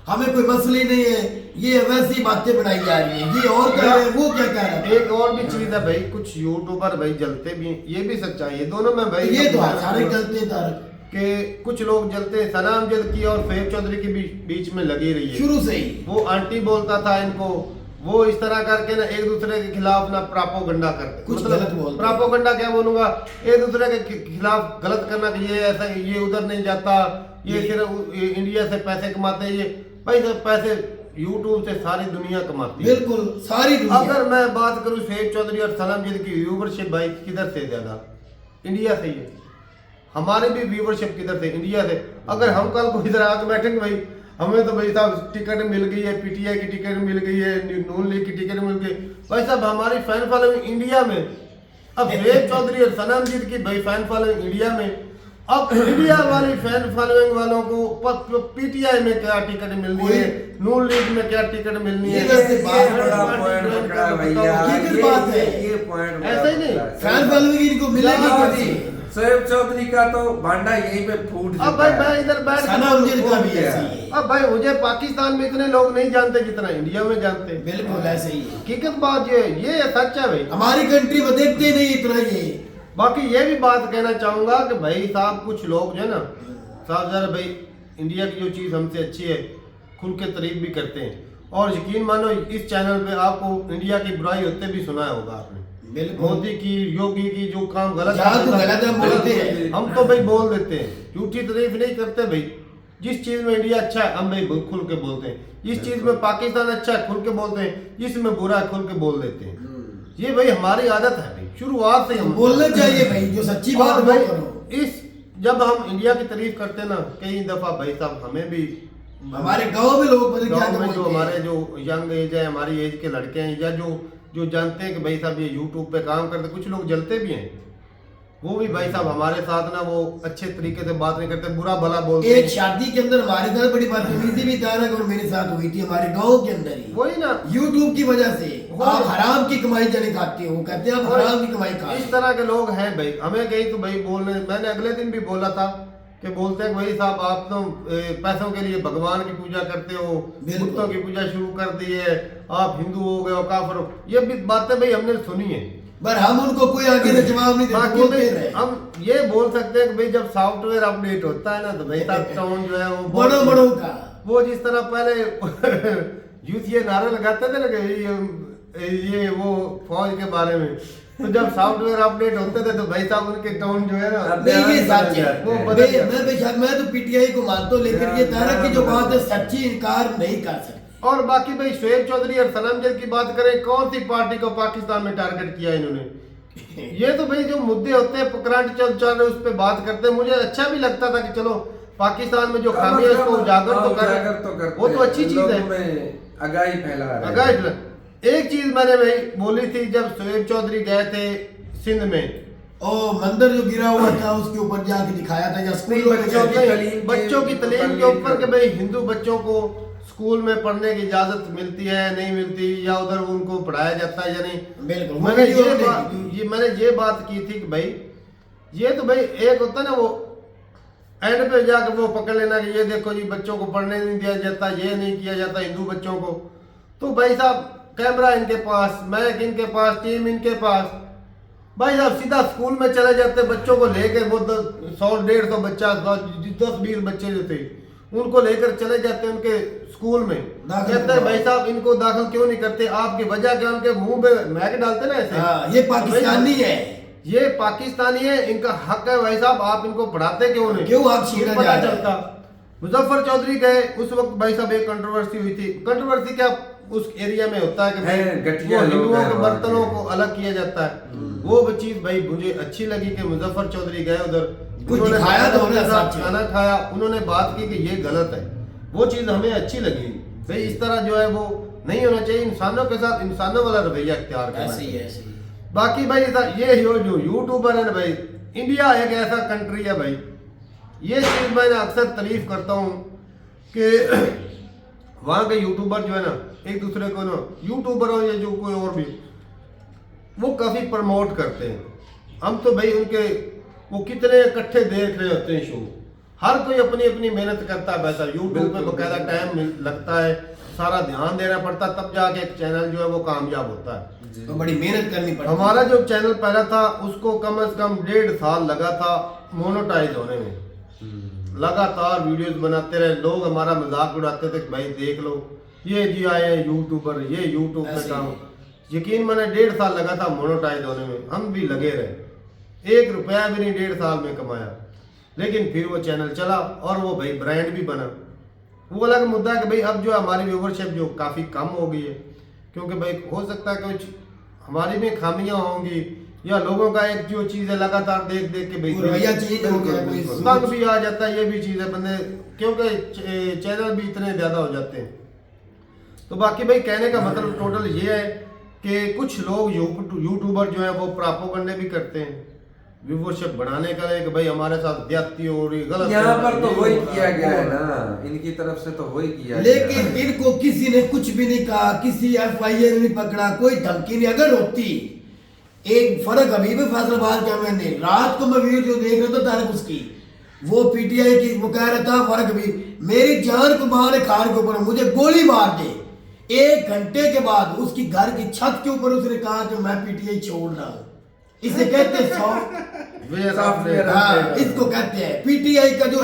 Speaker 11: हमें कोई मसले नहीं है, ये वैसी बातें बनाई जा रही है, ये और कह रहे हैं, वो क्या कह रहा है।
Speaker 2: एक और भी चीज है भाई, कुछ यूट्यूबर भाई जलते भी हैं, ये भी सच्चाई है, दोनों में भाई
Speaker 11: ये तो सारे जलते तारक
Speaker 2: कि कुछ लोग जलते हैं। सनाम जद की और शुएब चौधरी के बीच में लगी रही है
Speaker 11: शुरू से ही।
Speaker 2: वो आंटी बोलता था इनको, वो इस तरह करके ना एक दूसरे के खिलाफ ना प्रोपेगेंडा करते,
Speaker 11: कुछ गलत बोलते।
Speaker 2: प्रोपेगेंडा क्या बोलूंगा, एक दूसरे के खिलाफ गलत करना कि ये ऐसा, ये उधर नहीं जाता, ये सिर्फ इंडिया से पैसे कमाते हैं, ये भाई सब पैसे यूट्यूब से सारी दुनिया कमाती है,
Speaker 11: बिल्कुल सारी दुनिया।
Speaker 2: अगर मैं बात करूं शुएब चौधरी और सनाम जद की व्यूवरशिप भाई किधर से ज्यादा, इंडिया से ही है। हमारे भी व्यूवरशिप किधर से, इंडिया से। अगर हम कल को इधर आके बैठेंगे भाई, हमें तो भाई साहब टिकट मिल गई है, पीटीआई की टिकट मिल गई है, नून लीग की टिकट मिल गई, भाई साहब हमारी फैन फॉलोइंग इंडिया में। अब शुएब चौधरी और सनाम जद की भाई फैन फॉलोइंग इंडिया में, अब इंडिया वाली फैन फॉलोइंग वालों को पीटीआई में क्या टिकट मिलनी है, नून लीग में क्या टिकट मिलनी है,
Speaker 1: ये पॉइंट
Speaker 2: ऐसा ही नहीं
Speaker 11: फैन फॉलोइंग इनको मिलेगी कैसे?
Speaker 1: शुएब चौधरी का तो भांडा यहीं पे फूट
Speaker 2: अब भाई मैं इधर बैठ
Speaker 11: सनाम जद का भी ऐसी है।
Speaker 2: अब भाई मुझे पाकिस्तान में इतने लोग नहीं जानते जितना इंडिया में जानते।
Speaker 11: बिल्कुल ऐसे ही है,
Speaker 2: हकीकत बात ये सच है भाई,
Speaker 11: हमारी कंट्री में देखते नहीं इतना ये।
Speaker 2: बाकी ये भी बात कहना चाहूंगा कि भाई साहब कुछ लोग जो है ना साहब जरा भाई इंडिया की जो चीज हमसे अच्छी है खुल के तारीफ भी करते हैं, और यकीन मानो इस चैनल पे आपको इंडिया की बुराई होते भी सुना होगा आपने, मोदी की, योगी की जो काम गलत
Speaker 11: बोलते हैं,
Speaker 2: हम तो भाई बोल देते हैं, झूठी तारीफ नहीं करते भाई। जिस चीज में इंडिया अच्छा है हम भाई खुल के बोलते हैं, जिस चीज में पाकिस्तान अच्छा है खुल के बोलते हैं, जिसमें बुरा है खुल के बोल देते हैं। ये भाई हमारी आदत है भाई, शुरुआत से हम
Speaker 11: बोलना चाहिए भाई, जो सच्ची बात
Speaker 2: भाई। इस जब हम इंडिया की तारीफ करते ना कई दफा भाई साहब हमें भी
Speaker 11: हमारे गांव में लोग
Speaker 2: गाँव में जो हमारे जो यंग एज है, हमारी एज के लड़के हैं या जो जानते हैं कि भाई साहब ये यूट्यूब पे काम करते, कुछ लोग जलते भी हैं, वो भी भाई साहब हमारे साथ ना वो अच्छे तरीके से बात नहीं करते, बुरा भला बोलते हैं।
Speaker 11: एक शादी के अंदर हमारे साथ बड़ी बदतमीजी भी तारक और मेरे साथ हुई थी, हमारे गांव के अंदर ही,
Speaker 2: वही ना
Speaker 11: यूट्यूब की वजह से। आप हराम की कमाई चले खाते हो, कहते हैं आप हराम की कमाई खा।
Speaker 2: इस तरह के लोग हैं भाई, हमें कहीं तो भाई बोलने, मैंने अगले दिन भी बोला था कि बोलते हैं भाई साहब आप तो पैसों के लिए भगवान की पूजा करते हो, कुत्तों की पूजा शुरू कर दी है, आप हिंदू हो गए हो, काफिर हो, ये भी बातें भाई हमने सुनी है,
Speaker 11: पर हम उनको कोई आगे से जवाब नहीं देते।
Speaker 2: हम ये बोल सकते हैं कि भाई जब सॉफ्टवेयर अपडेट होता है ना तो भाई साहब टाउन जो है वो
Speaker 11: बड़ों का
Speaker 2: वो जिस तरह पहले यूथ ये नारे लगाते थे ना कि ये वो फौज के बारे में, तो जब सॉफ्टवेयर अपडेट होते थे तो भाई साहब उनके टोन जो है ना
Speaker 11: ये सच है, वो मैं तो पीटीआई को मानता हूँ, लेकिन ये तारक की जो बात है सच्ची इनकार नहीं कर सकते।
Speaker 2: और बाकी भाई शुएब चौधरी और सनाम जद की बात करें, कौन सी पार्टी को पाकिस्तान में टारगेट किया इन्होंने? ये तो भाई जो मुद्दे होते हैं करंट चल रहे उस पर बात करते हैं, मुझे अच्छा भी लगता था कि चलो पाकिस्तान में जो खामी है उसको उजागर तो कर, वो तो अच्छी चीज है,
Speaker 1: आगाही फैला रहे हैं।
Speaker 2: एक चीज मैंने भाई बोली थी जब शुएब चौधरी गए थे सिंध में
Speaker 11: और मंदिर जो गिरा हुआ था उसके ऊपर जाके दिखाया था, या स्कूलों में
Speaker 2: बच्चों की तलीम के ऊपर कि भाई हिंदू बच्चों को स्कूल में पढ़ने की इजाजत मिलती है नहीं मिलती, या उधर उनको पढ़ाया जाता है या नहीं।
Speaker 11: बिल्कुल
Speaker 2: मैंने ये बात की थी कि भाई ये तो भाई एक होता है ना, वो एंड पे जाकर वो पकड़ लेना कि ये देखो जी बच्चों को पढ़ने नहीं दिया जाता, ये नहीं किया जाता हिंदू बच्चों को। तो भाई साहब कैमरा इनके पास, माइक इनके पास, टीम इनके पास, भाई साहब सीधा स्कूल में चले जाते बच्चों को लेकर, वो 100-150 बच्चा 10-20 बच्चे जो थे उनको लेकर चले जाते उनके स्कूल में, कहते हैं भाई साहब इनको दाखिल क्यों नहीं करते, आपकी वजह क्या, उनके मुंह में मैक डालते ना ऐसे।
Speaker 11: ये पाकिस्तानी है,
Speaker 2: ये पाकिस्तानी है, इनका हक है भाई साहब, आप इनको पढ़ाते क्यों नहीं,
Speaker 11: क्यों आप छीना
Speaker 2: पता चलता। मुजफ्फर चौधरी गए उस वक्त भाई साहब एक कंट्रोवर्सी हुई थी। कंट्रोवर्सी क्या उस एरिया में होता है कि भाई हिंदुओं के बर्तनों को अलग किया जाता है, वो चीज भाई मुझे अच्छी लगी कि मुजफ्फर चौधरी गए उधर, उन्होंने खाना खाया, उन्होंने बात की कि ये गलत है, वो चीज हमें अच्छी लगी। भाई इस तरह जो है वो नहीं होना चाहिए, इंसानों के साथ इंसानों वाला रवैया इख्तियार करना चाहिए। बाकी भाई ये जो यूट्यूबर है ना भाई, इंडिया एक ऐसा कंट्री है भाई, ये चीज मैं अक्सर तारीफ करता हूँ कि वहाँ के यूट्यूबर जो है ना एक दूसरे को ना, यूट्यूबर हो या जो कोई और भी, वो काफी प्रमोट करते हैं। हम तो भाई उनके वो कितने इकट्ठे देख रहे होते हैं शो, हर कोई अपनी अपनी मेहनत करता है। वैसा यूट्यूब पे बकायदा टाइम लगता है, सारा ध्यान देना पड़ता है, तब जाके एक चैनल जो है वो कामयाब होता है,
Speaker 11: तो बड़ी मेहनत करनी पड़ती है।
Speaker 2: हमारा जो चैनल पहला था उसको कम से कम 1.5 साल लगा था मोनेटाइज होने में, लगातार वीडियोस बनाते रहे, लोग हमारा मजाक उड़ाते थे भाई देख लो ये जी आए हैं यूट्यूबर, ये यूट्यूब पे काम। यकीन मैंने 1.5 साल लगा था मोनेटाइज होने में, हम भी लगे रहे, 1 रुपया भी नहीं 1.5 साल में कमाया, लेकिन फिर वो चैनल चला और वो भाई ब्रांड भी बना। वो अलग मुद्दा है कि भाई अब जो हमारी व्यूवरशिप जो काफ़ी कम हो गई है, क्योंकि भाई हो सकता है कुछ हमारी में खामियां होंगी, या लोगों का एक जो चीज़ है लगातार देख देख के भाई तंग भी आ जाता है, ये भी चीज़ है बंदे, क्योंकि चैनल भी इतने ज़्यादा हो जाते हैं। तो बाकी भाई कहने का मतलब टोटल ये है कि कुछ लोग यूट्यूबर जो है वो प्रोपेगेंडा भी करते हैं व्यूवरशिप बढ़ाने का, कि भाई हमारे साथ ज्यादती हो रही, गलत
Speaker 1: यहाँ पर तो वही किया गया है ना, इनकी तरफ से तो वही किया
Speaker 11: लेकिन गया। इनको किसी ने कुछ भी नहीं कहा, किसी FIR नहीं पकड़ा, कोई धमकी नहीं। अगर होती एक फर्क अभी भी फैसलाबाद का, मैंने रात को मैं वीडियो देख रहा था तारक उसकी, वो PTI की, वो कह रहा था फर्क भी मेरी जान को मारे खार के ऊपर मुझे गोली मार दे, 1 घंटे के बाद उसकी घर की छत के ऊपर उसने कहा कि मैं PTI छोड़ रहा हूँ। इसे कहते हैं इसको कहते हैं PTI का जो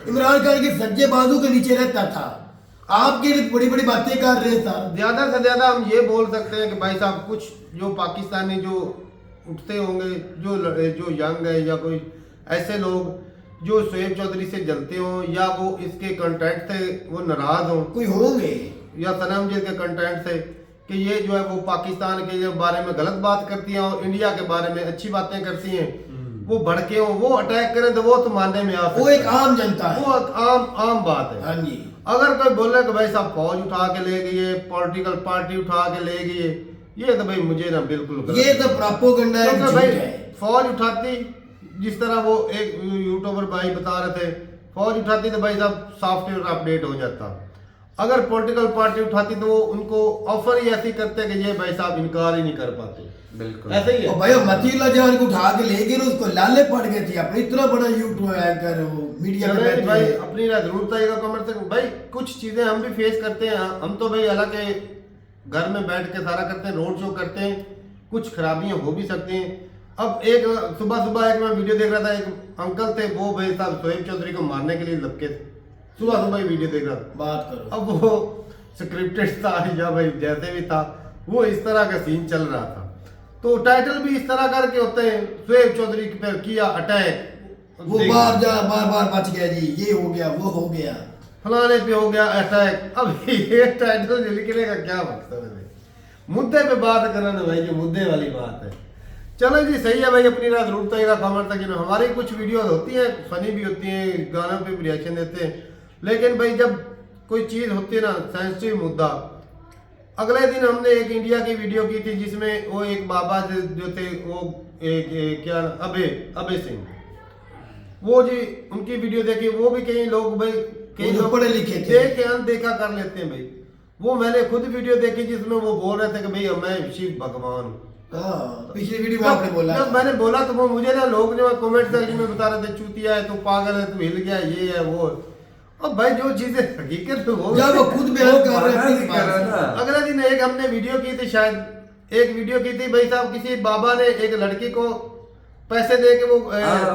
Speaker 11: इमरान खान के सज्जे बाजू के नीचे रहता था, आपके लिए बड़ी बड़ी बातें कर रहे हैं।
Speaker 2: ज्यादा से ज्यादा हम ये बोल सकते हैं कि भाई साहब कुछ जो पाकिस्तानी जो उठते होंगे, जो यंग है या कोई ऐसे लोग जो शोएब चौधरी से जलते हो, या वो इसके कंटेंट से वो नाराज हो,
Speaker 11: कोई होंगे,
Speaker 2: या सनम जी के कंटेंट से कि ये जो है वो पाकिस्तान के बारे में गलत बात करती हैं और इंडिया के बारे में अच्छी बातें करती हैं, वो भड़के हो, वो अटैक करें, तो वो तो मानने में आ सकता है,
Speaker 11: वो एक आम जनता है,
Speaker 2: वो आम बात है।
Speaker 11: हाँ जी।
Speaker 2: अगर कोई बोले कि भाई साहब फौज उठा के ले गई है, पॉलिटिकल पार्टी उठा के ले गई है, ये तो भाई मुझे ना बिल्कुल
Speaker 11: ये तो प्रोपेगेंडा है।
Speaker 2: क्योंकि भाई फौज उठाती, जिस तरह वो एक यूट्यूबर भाई बता रहे थे, फौज उठाती तो भाई साहब सॉफ्टवेयर अपडेट हो जाता। अगर पॉलिटिकल पार्टी उठाती तो वो उनको ऑफर ही ऐसी करते कि ये भाई साहब इनकार ही नहीं कर पाते।
Speaker 1: बिल्कुल
Speaker 2: ऐसे ही है।
Speaker 11: भाई मतीउल्लाह जान को उठा के ले गए, उसको लाले पड़ गए थे, अपने इतना बड़ा यूट्यूब एंकर वो मीडिया में बैठे
Speaker 2: भाई अपनी जरूरत आएगा कमेंट से भाई कुछ चीजें हम भी फेस करते हैं। हम तो भाई हालांकि घर में बैठ के सारा करते हैं, रोड शो करते हैं, कुछ खराबियां हो भी सकती हैं। अब एक सुबह एक मैं वीडियो देख रहा था, एक अंकल थे वो भाई साहब शोएब चौधरी को मारने के लिए लपके थे, सुबह वीडियो देख रहा था।
Speaker 11: बात करो,
Speaker 2: अब वो स्क्रिप्टेड था या भाई जैसे भी था, वो इस तरह का सीन चल रहा था, तो टाइटल भी इस तरह करके होते हैं, शोएब चौधरी पर किया अटैक,
Speaker 11: वो बार बच गया जी, ये हो गया वो हो गया,
Speaker 2: फलाने पे हो गया अटैक। अब ये टाइटल लिखने का क्या मकसद है? मुद्दे पे बात करना ना भाई, जो मुद्दे वाली बात है। चलो जी सही है भाई, अपनी रात जरूर आएगा कमेंट तक। हमारी कुछ वीडियो होती हैं फनी भी होती हैं, गानों पे भी रिएक्शन देते हैं, लेकिन भाई जब कोई चीज़ होती है ना सेंसिटिव मुद्दा, अगले दिन हमने एक इंडिया की वीडियो की थी जिसमें वो एक बाबा जो थे वो एक क्या अभय सिंह, वो जी उनकी वीडियो देखी। वो भी कई लोग भाई कई लोग
Speaker 11: पढ़े लिखे थे
Speaker 2: देख के अनदेखा कर लेते हैं भाई। वो मैंने खुद वीडियो देखी जिसमें वो बोल रहे थे कि भाई मैं शिव भगवान हूँ।
Speaker 11: पिछली वीडियो में आपने बोला,
Speaker 2: जब मैंने बोला तो वो मुझे ना लोग जो कमेंट सेक्शन में बता रहे थे चूतिया है, तू पागल है, तू हिल गया, ये है वो। अब भाई जो चीजें हकीकत हो
Speaker 11: जब वो खुद बयान कर रहे हैं।
Speaker 2: अगले दिन एक हमने वीडियो की थी, शायद एक वीडियो की थी भाई साहब, किसी बाबा ने एक लड़की को पैसे दे के वो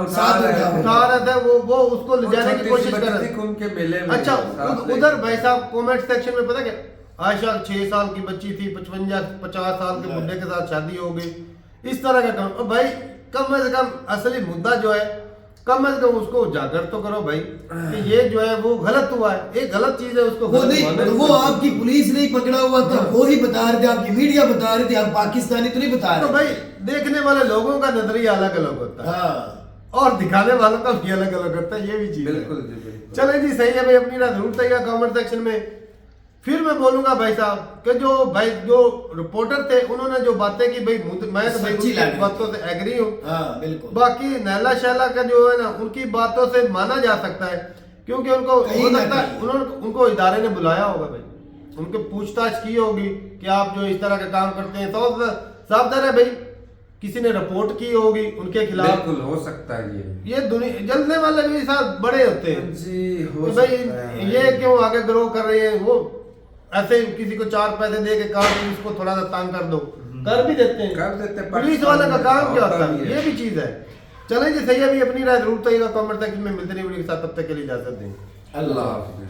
Speaker 11: साथ
Speaker 2: उठा रहा था, वो उसको ले जाने की कोशिश कर रहे
Speaker 1: थे।
Speaker 2: अच्छा उधर भाई साहब कमेंट सेक्शन में पता क्या, आयशा 6 साल की बच्ची थी, 55-50 साल के बुढ़े के साथ शादी हो गई, इस तरह का काम। भाई कम से कम असली मुद्दा जो है कम से कम उसको उजागर तो करो भाई कि ये जो है वो गलत हुआ है, एक गलत चीज है, उसको
Speaker 11: वो नहीं, वो आपकी पुलिस नहीं पकड़ा हुआ था, वो ही बता रहे थे, आपकी मीडिया बता रही थी, आप पाकिस्तानी तो नहीं बता रहे।
Speaker 2: तो भाई देखने वाले लोगों का नजरिया अलग अलग होता है और दिखाने वालों का भी अलग अलग होता है, ये भी चीज
Speaker 1: बिल्कुल
Speaker 2: है।
Speaker 1: जी बिल्कुल।
Speaker 2: चले जी सही है भाई, अपनी राय जरूर बताइएगा कमेंट सेक्शन में। फिर मैं बोलूंगा भाई साहब कि जो रिपोर्टर थे उन्होंने जो बातें की भाई मैं तो भाई उनकी बातों से एग्री हूँ।
Speaker 11: बिल्कुल।
Speaker 2: बाकी नैला शैला का जो है ना उनकी बातों से माना जा सकता है, क्योंकि उनको हो सकता है उनको इदारे ने बुलाया होगा भाई, उनके पूछताछ की होगी कि आप जो इस तरह का काम करते हैं, तो सावधान है भाई, किसी ने रिपोर्ट की होगी उनके खिलाफ।
Speaker 1: बिल्कुल हो सकता है
Speaker 2: ये दुनिया जलने वाले भी साथ बड़े होते हैं
Speaker 1: जी, हो
Speaker 2: तो भाई
Speaker 1: सकता है।
Speaker 2: ये क्यों आगे ग्रो कर रहे हैं, वो ऐसे किसी को 4 पैसे दे के कहा कि इसको थोड़ा सा तंग कर दो, कर भी देते हैं। पुलिस वाले का काम क्या होता है, ये भी चीज है। चलें जी सही है, अभी अपनी राय जरूर बताइएगा कमेंट सेक्शन में। मिलते नहीं वीडियो के साथ, तब तक के लिए इजाजत दें।
Speaker 1: अल्लाह हाफिज़।